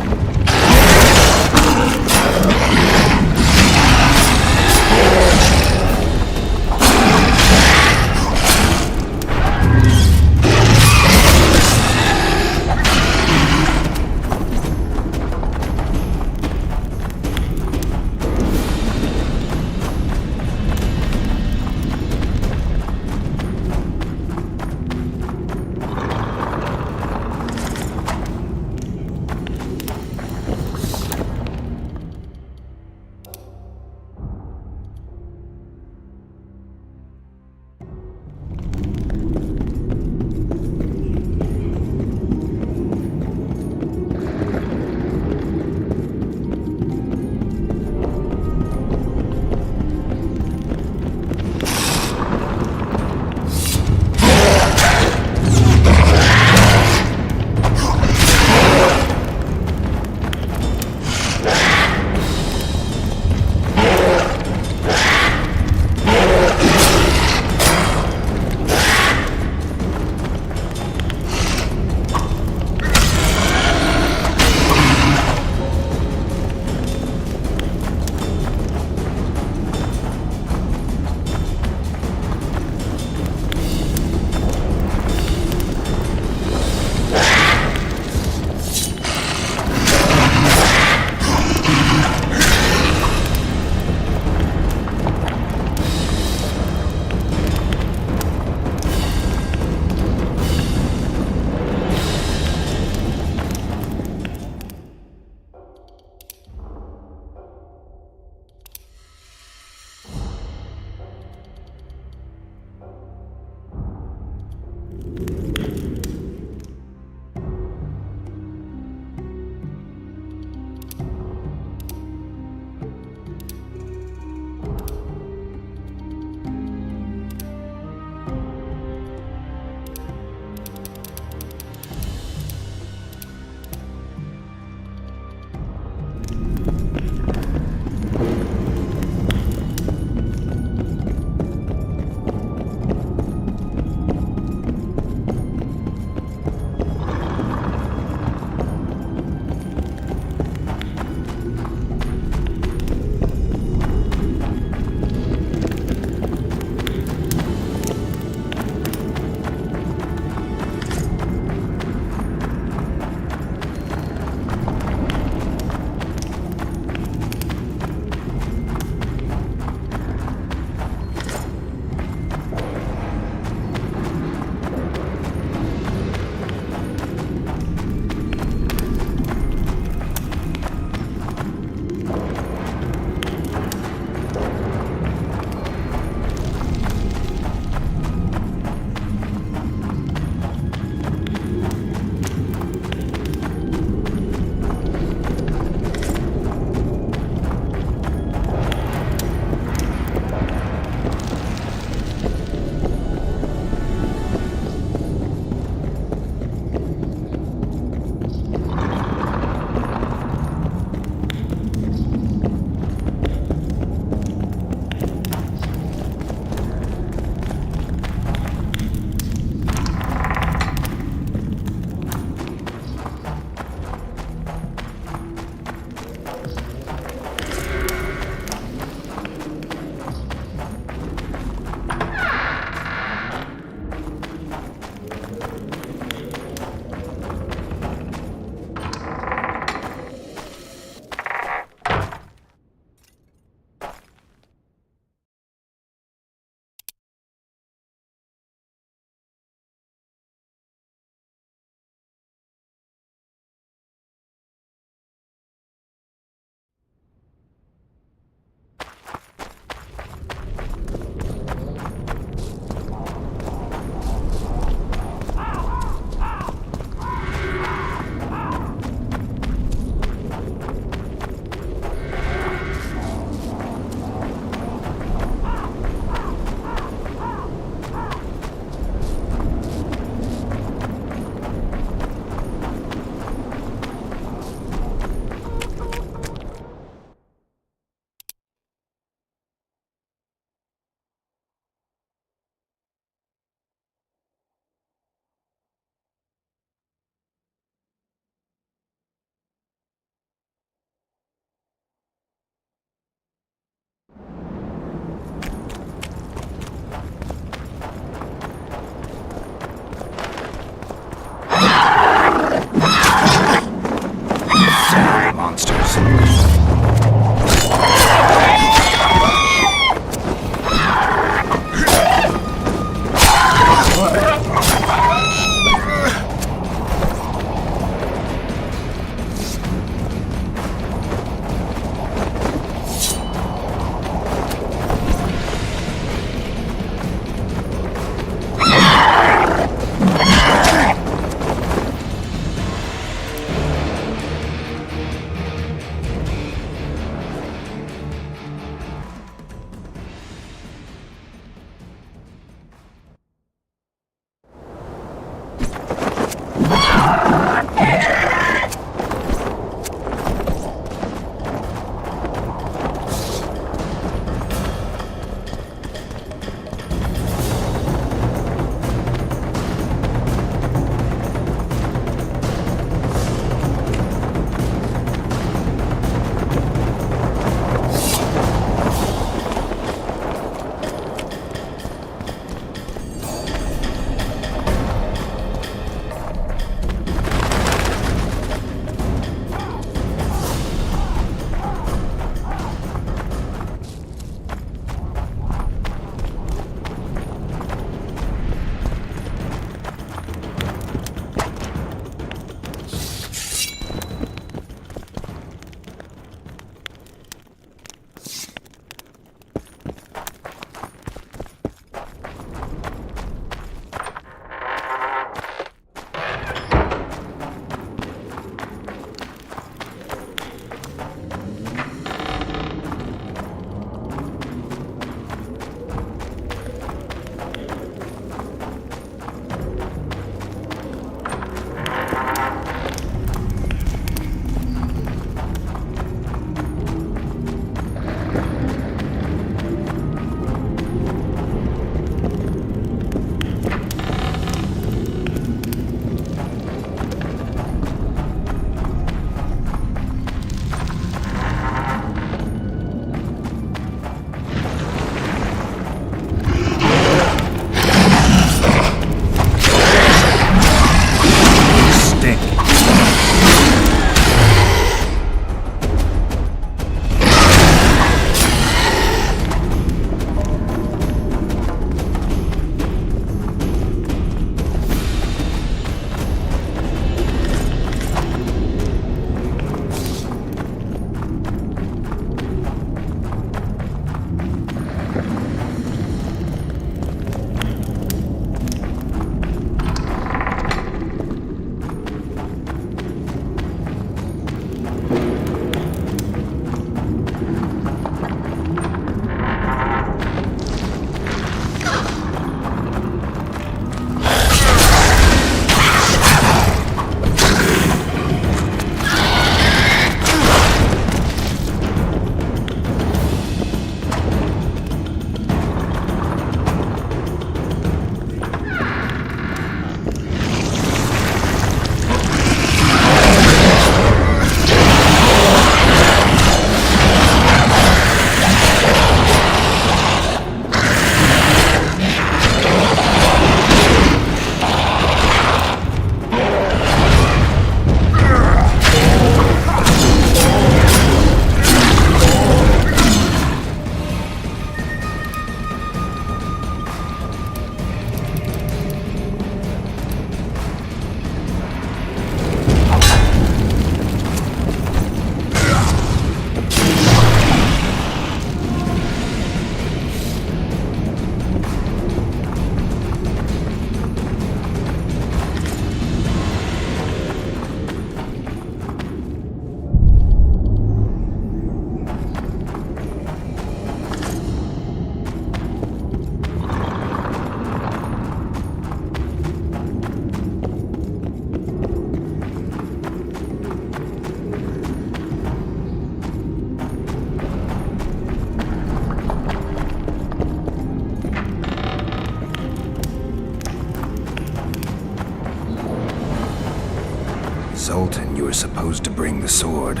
result, and you were supposed to bring the sword.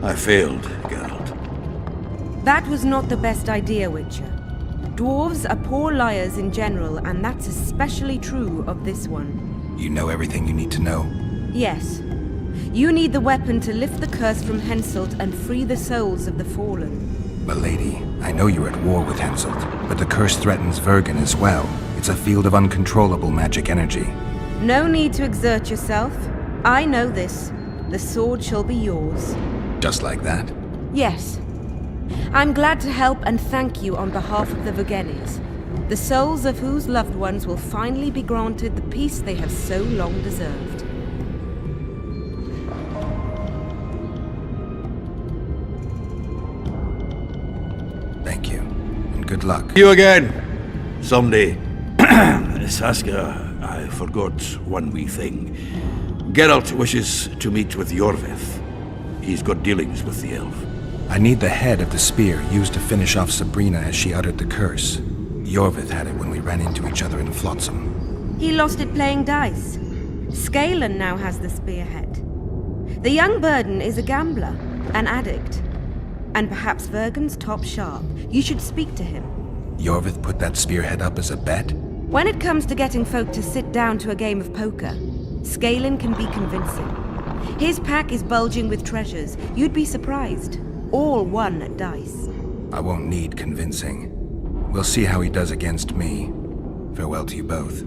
I failed, Geralt. That was not the best idea, Witcher. Dwarves are poor liars in general, and that's especially true of this one. You know everything you need to know? Yes. You need the weapon to lift the curse from Henselt and free the souls of the fallen. But lady, I know you're at war with Henselt, but the curse threatens Vergen as well. It's a field of uncontrollable magic energy. No need to exert yourself. I know this. The sword shall be yours. Just like that? Yes. I'm glad to help and thank you on behalf of the Vergenes, the souls of whose loved ones will finally be granted the peace they have so long deserved. Thank you, and good luck. See you again, someday. Saskia, I forgot one wee thing. Geralt wishes to meet with Yorvith. He's got dealings with the elf. I need the head of the spear used to finish off Sabrina as she uttered the curse. Yorvith had it when we ran into each other in Flotsam. He lost it playing dice. Scalen now has the spearhead. The young Burden is a gambler, an addict, and perhaps Vergen's top sharp. You should speak to him. Yorvith put that spearhead up as a bet? When it comes to getting folk to sit down to a game of poker, Scalen can be convincing. His pack is bulging with treasures. You'd be surprised. All won at dice. I won't need convincing. We'll see how he does against me. Farewell to you both.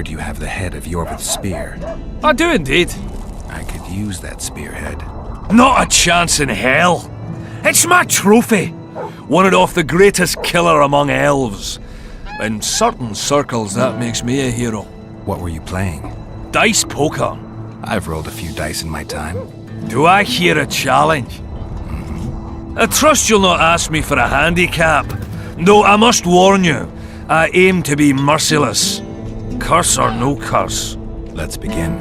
You have the head of Yorvith's spear. I do indeed. I could use that spearhead. Not a chance in hell. It's my trophy. Won it off the greatest killer among elves. In certain circles, that makes me a hero. What were you playing? Dice poker. I've rolled a few dice in my time. Do I hear a challenge? I trust you'll not ask me for a handicap. Though I must warn you, I aim to be merciless. Curse or no curse. Let's begin.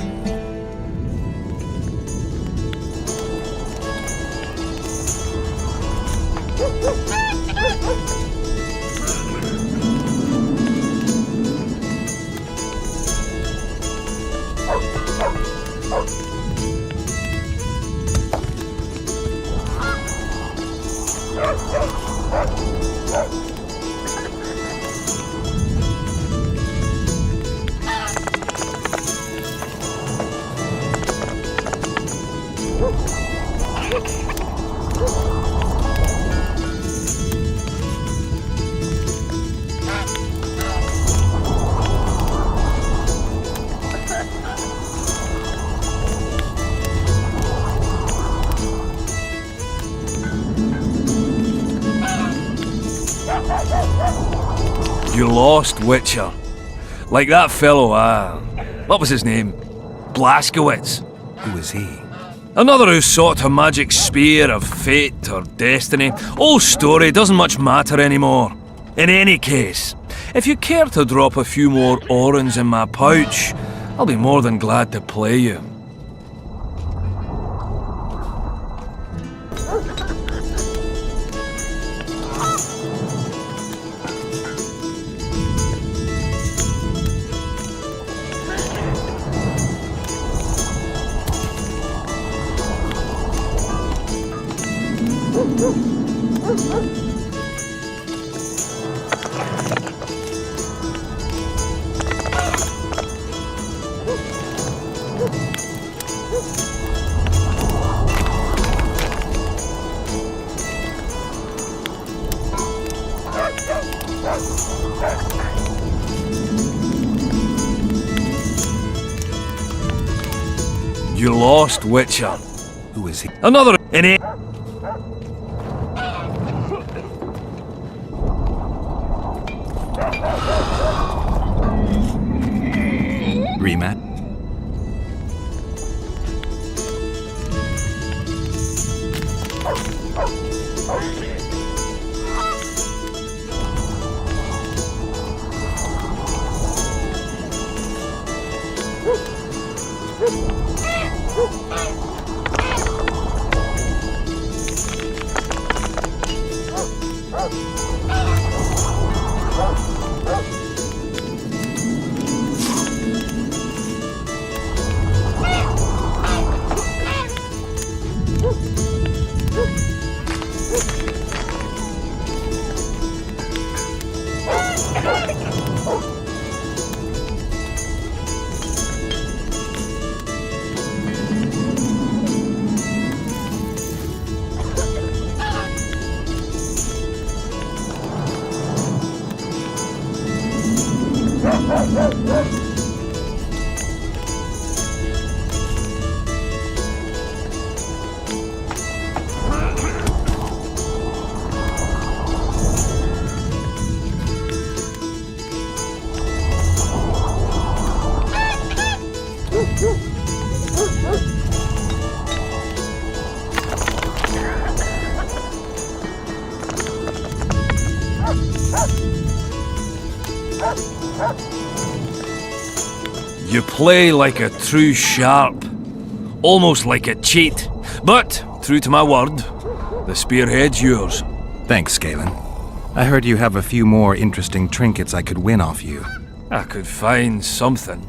You lost, Witcher. Like that fellow, what was his name? Blaskowitz. Who was he? Another who sought a magic spear of fate or destiny. Old story, doesn't much matter anymore. In any case, if you care to drop a few more orens in my pouch, I'll be more than glad to play you. You lost, Witcher. Who is he? Another in it. Rematch? You play like a true sharp, almost like a cheat. But, true to my word, the spearhead's yours. Thanks, Galen. I heard you have a few more interesting trinkets I could win off you. I could find something.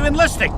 enlisting?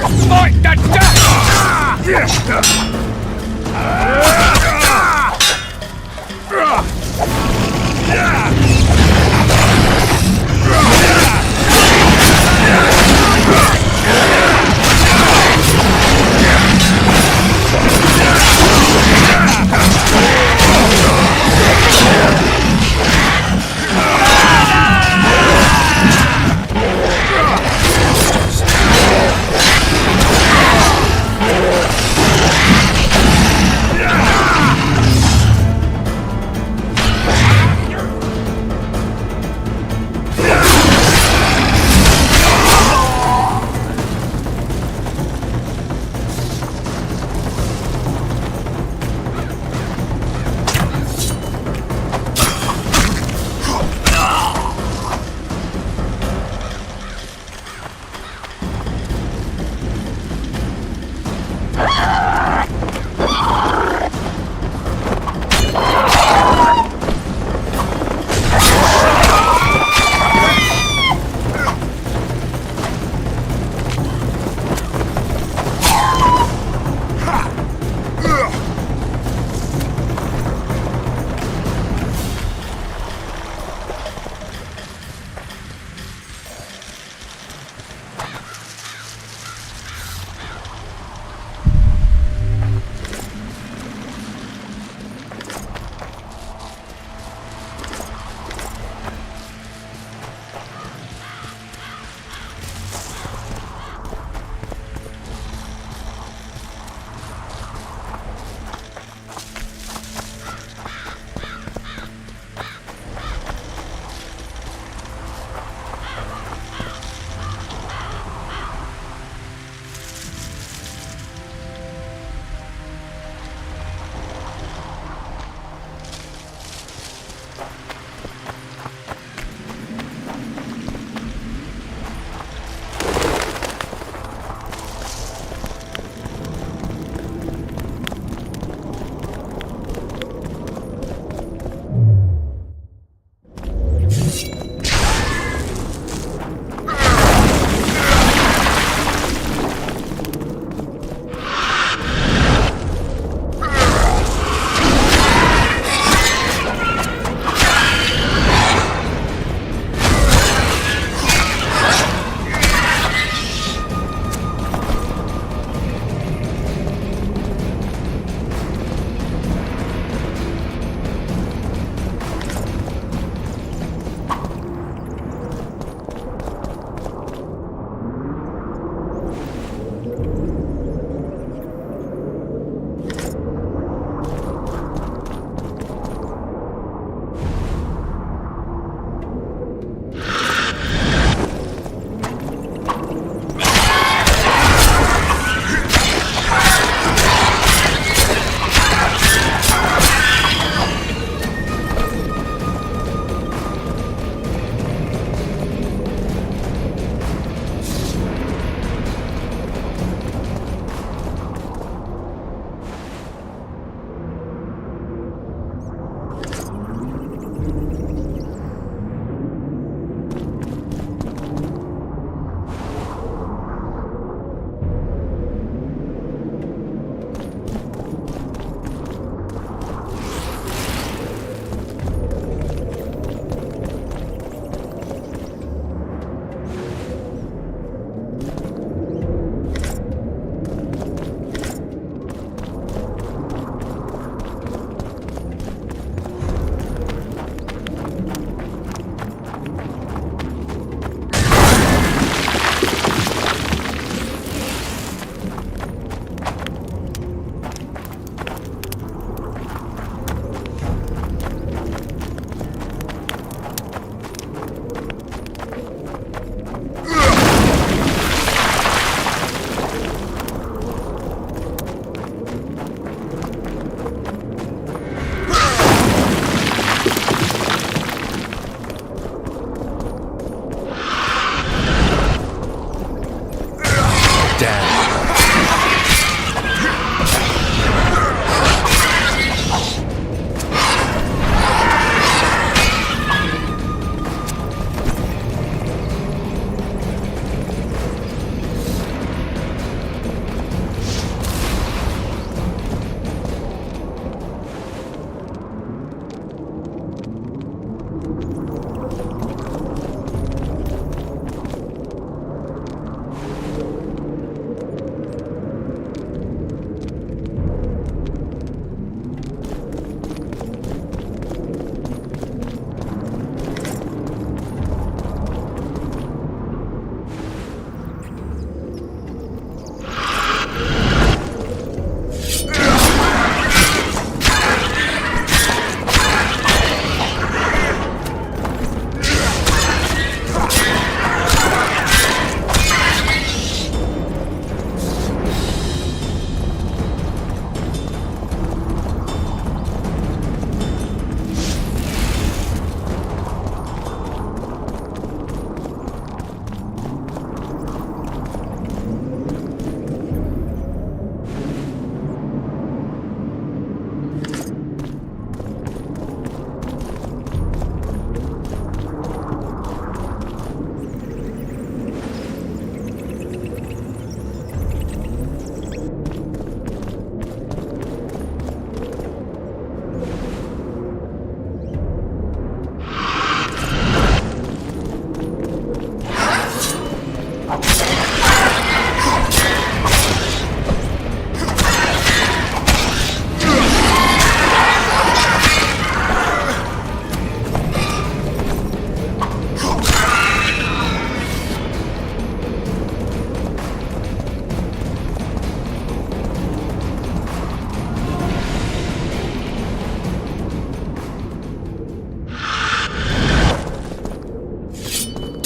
Fight the death!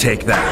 take that.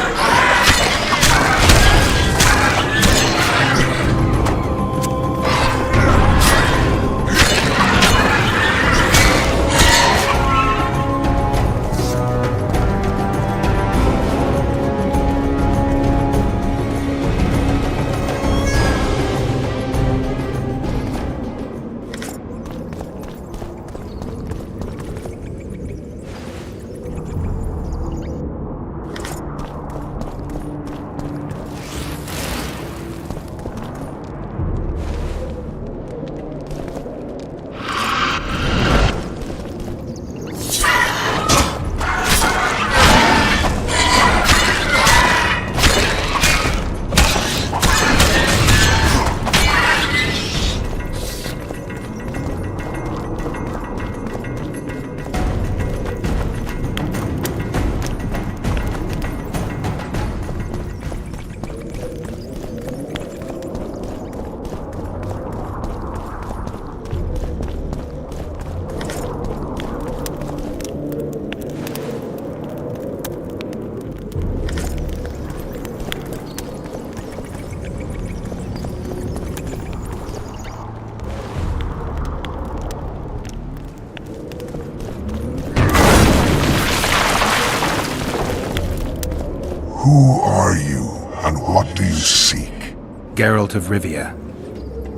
Who are you, and what do you seek? Geralt of Rivia.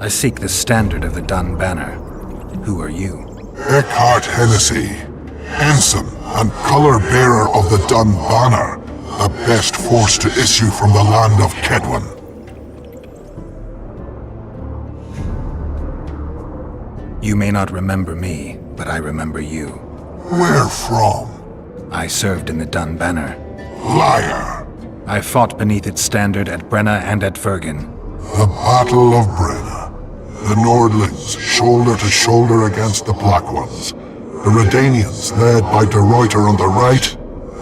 I seek the standard of the Dun Banner. Who are you? Eckhart Hennessy, ensign and color-bearer of the Dun Banner, the best force to issue from the land of Kedwen. You may not remember me, but I remember you. Where from? I served in the Dun Banner. Liar! I fought beneath its standard at Brenna and at Vergen. The Battle of Brenna. The Nordlings, shoulder to shoulder against the Black Ones. The Redanians, led by De Ruyter on the right.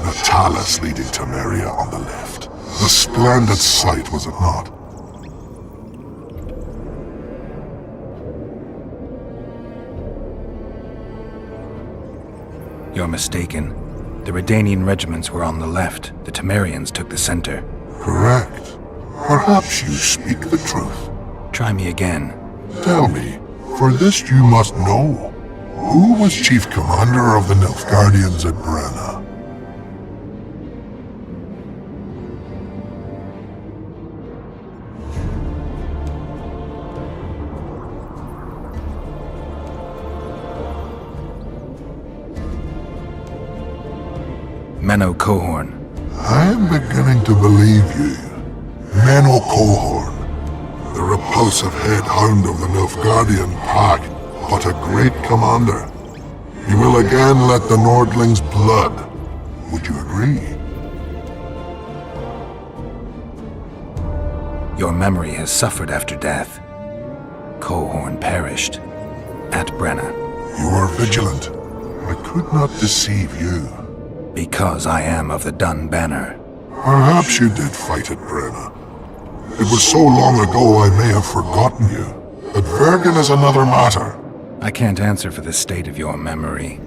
The Talus leading Temeria on the left. A splendid sight, was it not? You're mistaken. The Redanian regiments were on the left. The Temerians took the center. Correct. Perhaps you speak the truth. Try me again. Tell me, for this you must know. Who was chief commander of the Nilfgaardians at Brenna? Menno Cohorn. I am beginning to believe you. Menno Cohorn, the repulsive head hound of the Nilfgaardian pack, but a great commander. He will again let the Nordlings' blood. Would you agree? Your memory has suffered after death. Cohorn perished at Brenna. You are vigilant. I could not deceive you. Because I am of the Dun Banner. Perhaps you did fight at Brenna. It was so long ago I may have forgotten you. But Vergen is another matter. I can't answer for the state of your memory.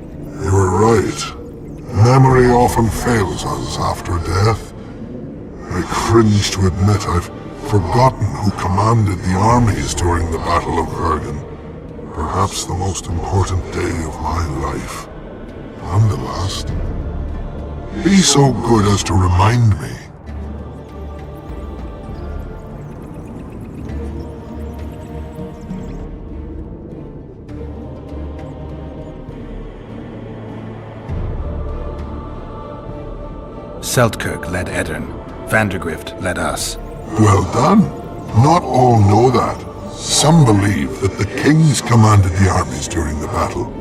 You are right. Memory often fails us after death. I cringe to admit I've forgotten who commanded the armies during the Battle of Vergen. Perhaps the most important day of my life. And the last. Be so good as to remind me. Seltkirk led Eddern. Vandergrift led us. Well done. Not all know that. Some believe that the kings commanded the armies during the battle,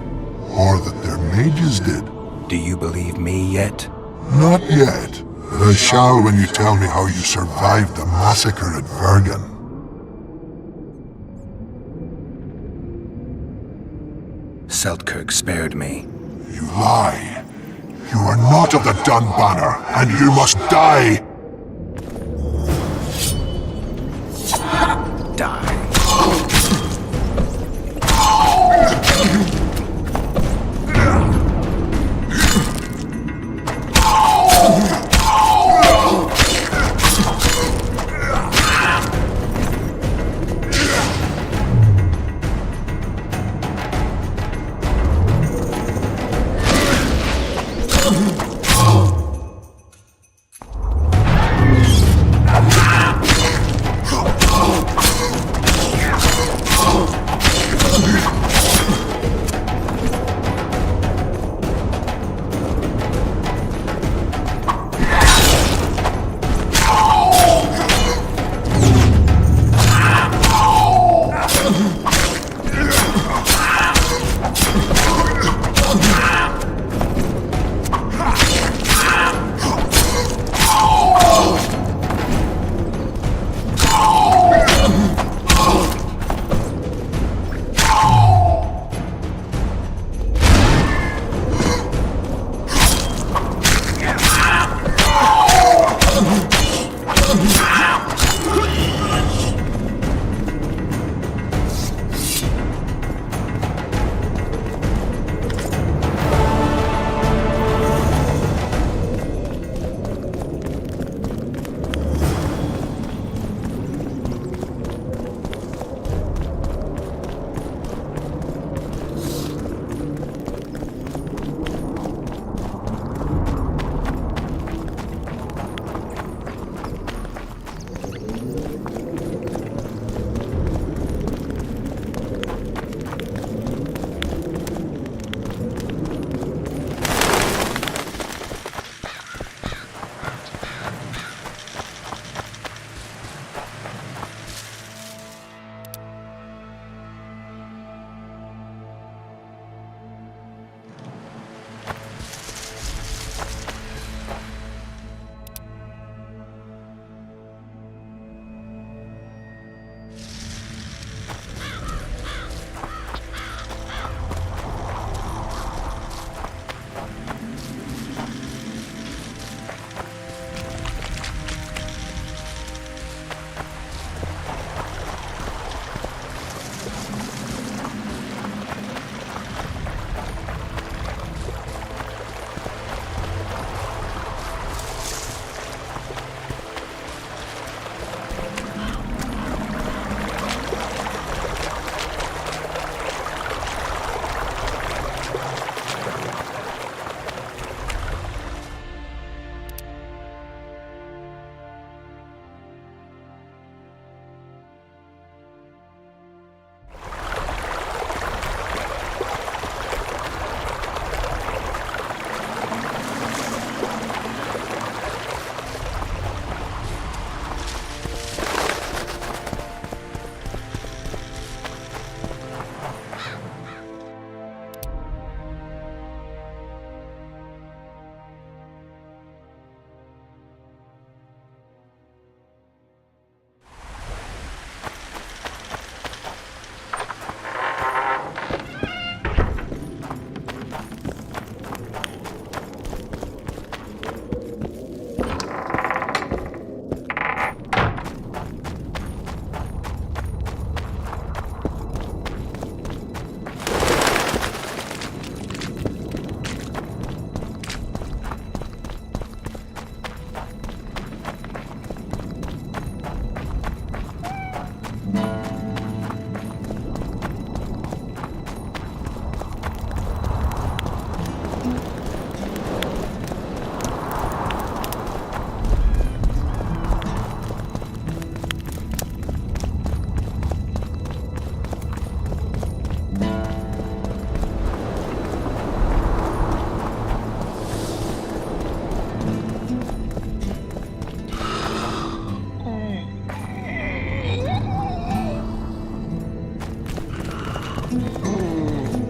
or that their mages did. Do you believe me yet? Not yet, but I shall when you tell me how you survived the massacre at Vergen. Seltkirk spared me. You lie. You are not of the Dun Banner, and you must die! Die.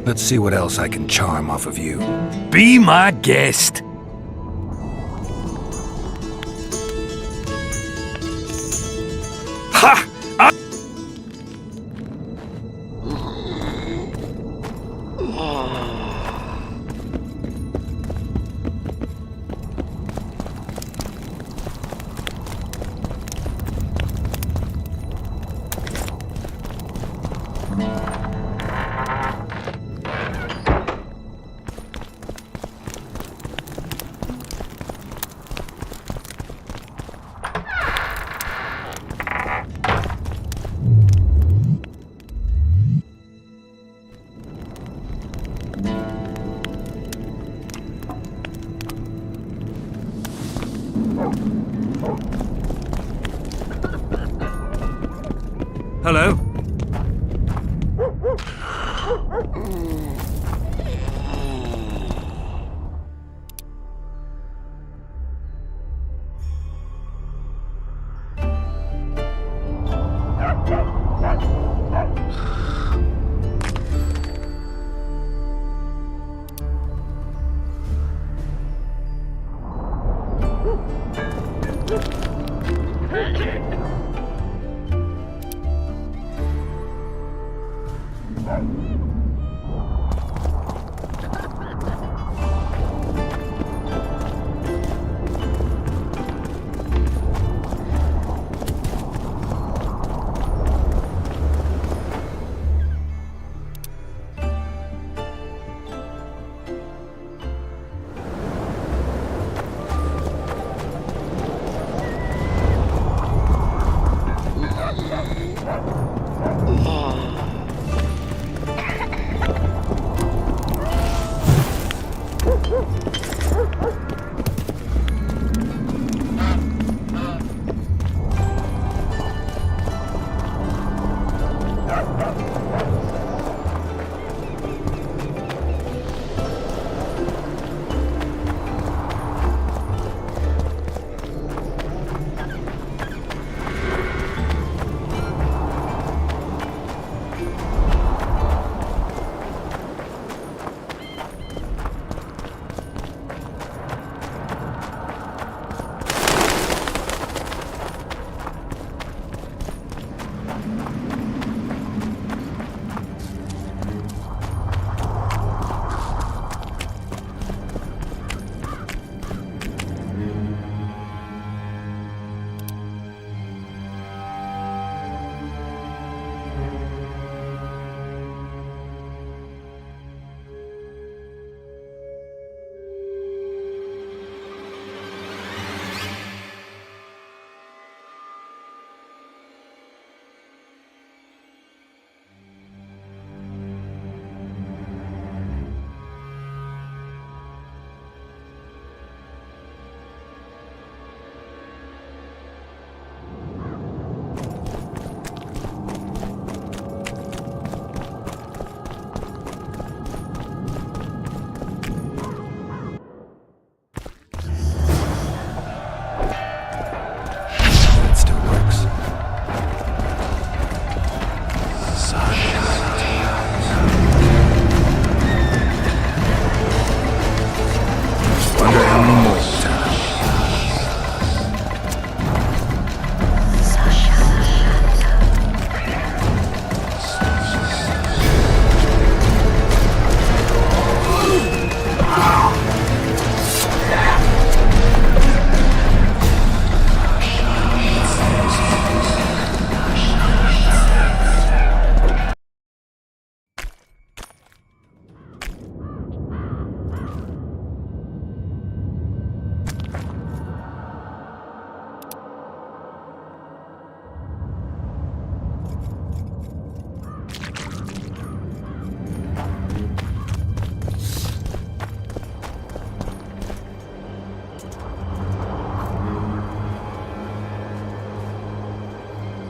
Let's see what else I can charm off of you. Be my guest. Ha! Hello?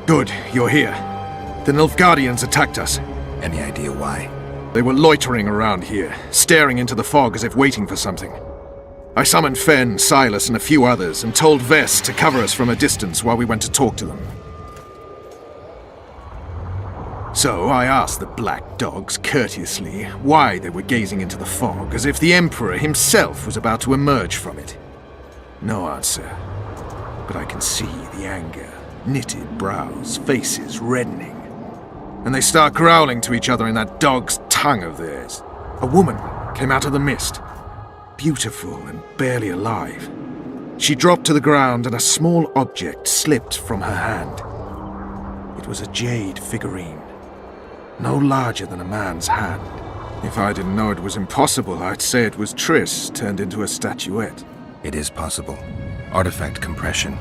Good, you're here. The Nilfgaardians attacked us. Any idea why? They were loitering around here, staring into the fog as if waiting for something. I summoned Fen, Silas, and a few others, and told Vess to cover us from a distance while we went to talk to them. So I asked the black dogs courteously why they were gazing into the fog as if the Emperor himself was about to emerge from it. No answer. But I can see the anger, knitted brows, faces reddening. And they start growling to each other in that dog's tongue of theirs. A woman came out of the mist, beautiful and barely alive. She dropped to the ground and a small object slipped from her hand. It was a jade figurine, no larger than a man's hand. If I didn't know it was impossible, I'd say it was Triss turned into a statuette. It is possible. Artifact compression.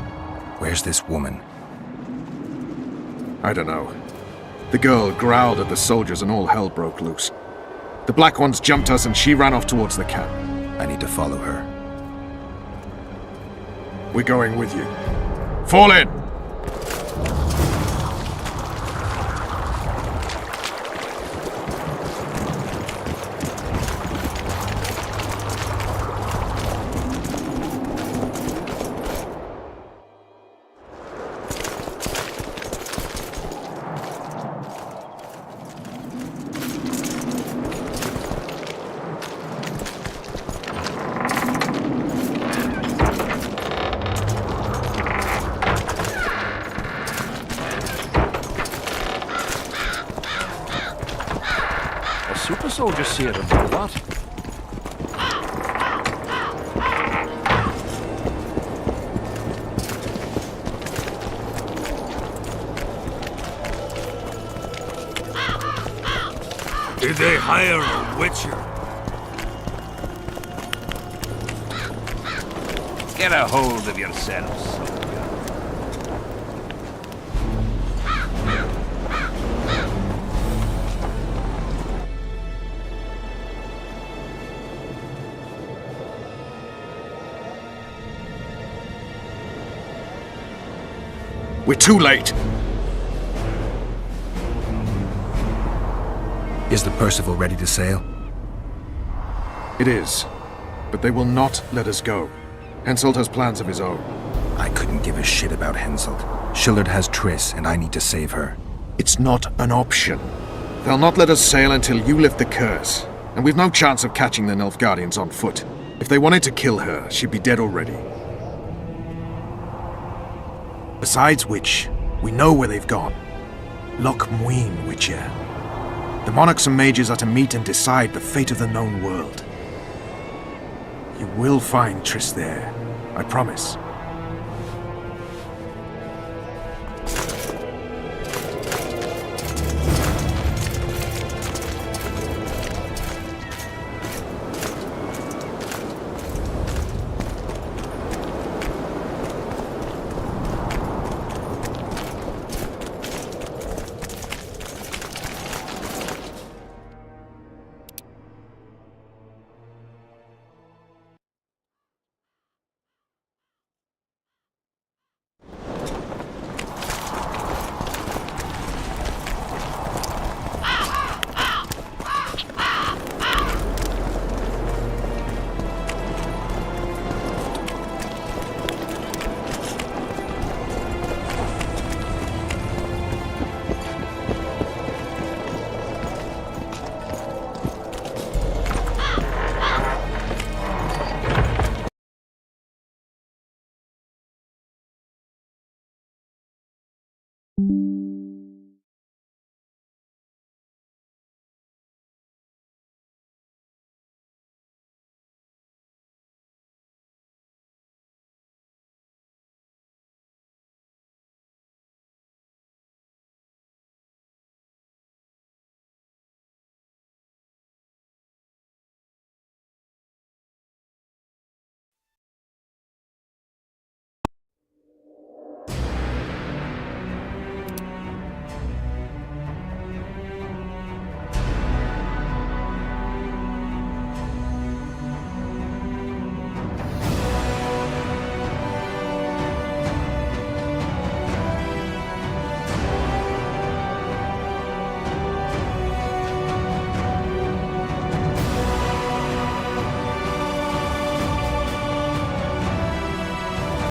Where's this woman? I don't know. The girl growled at the soldiers and all hell broke loose. The black ones jumped us and she ran off towards the camp. I need to follow her. We're going with you. Fall in! Super soldiers see it or what? Did they hire a witcher? Get a hold of yourselves. We're too late. Is the Percival ready to sail? It is. But they will not let us go. Henselt has plans of his own. I couldn't give a shit about Henselt. Shillard has Triss, and I need to save her. It's not an option. They'll not let us sail until you lift the curse. And we've no chance of catching the Nilfgaardians on foot. If they wanted to kill her, she'd be dead already. Besides which, we know where they've gone. Loch Muin, Witcher. The monarchs and mages are to meet and decide the fate of the known world. You will find Triss there, I promise.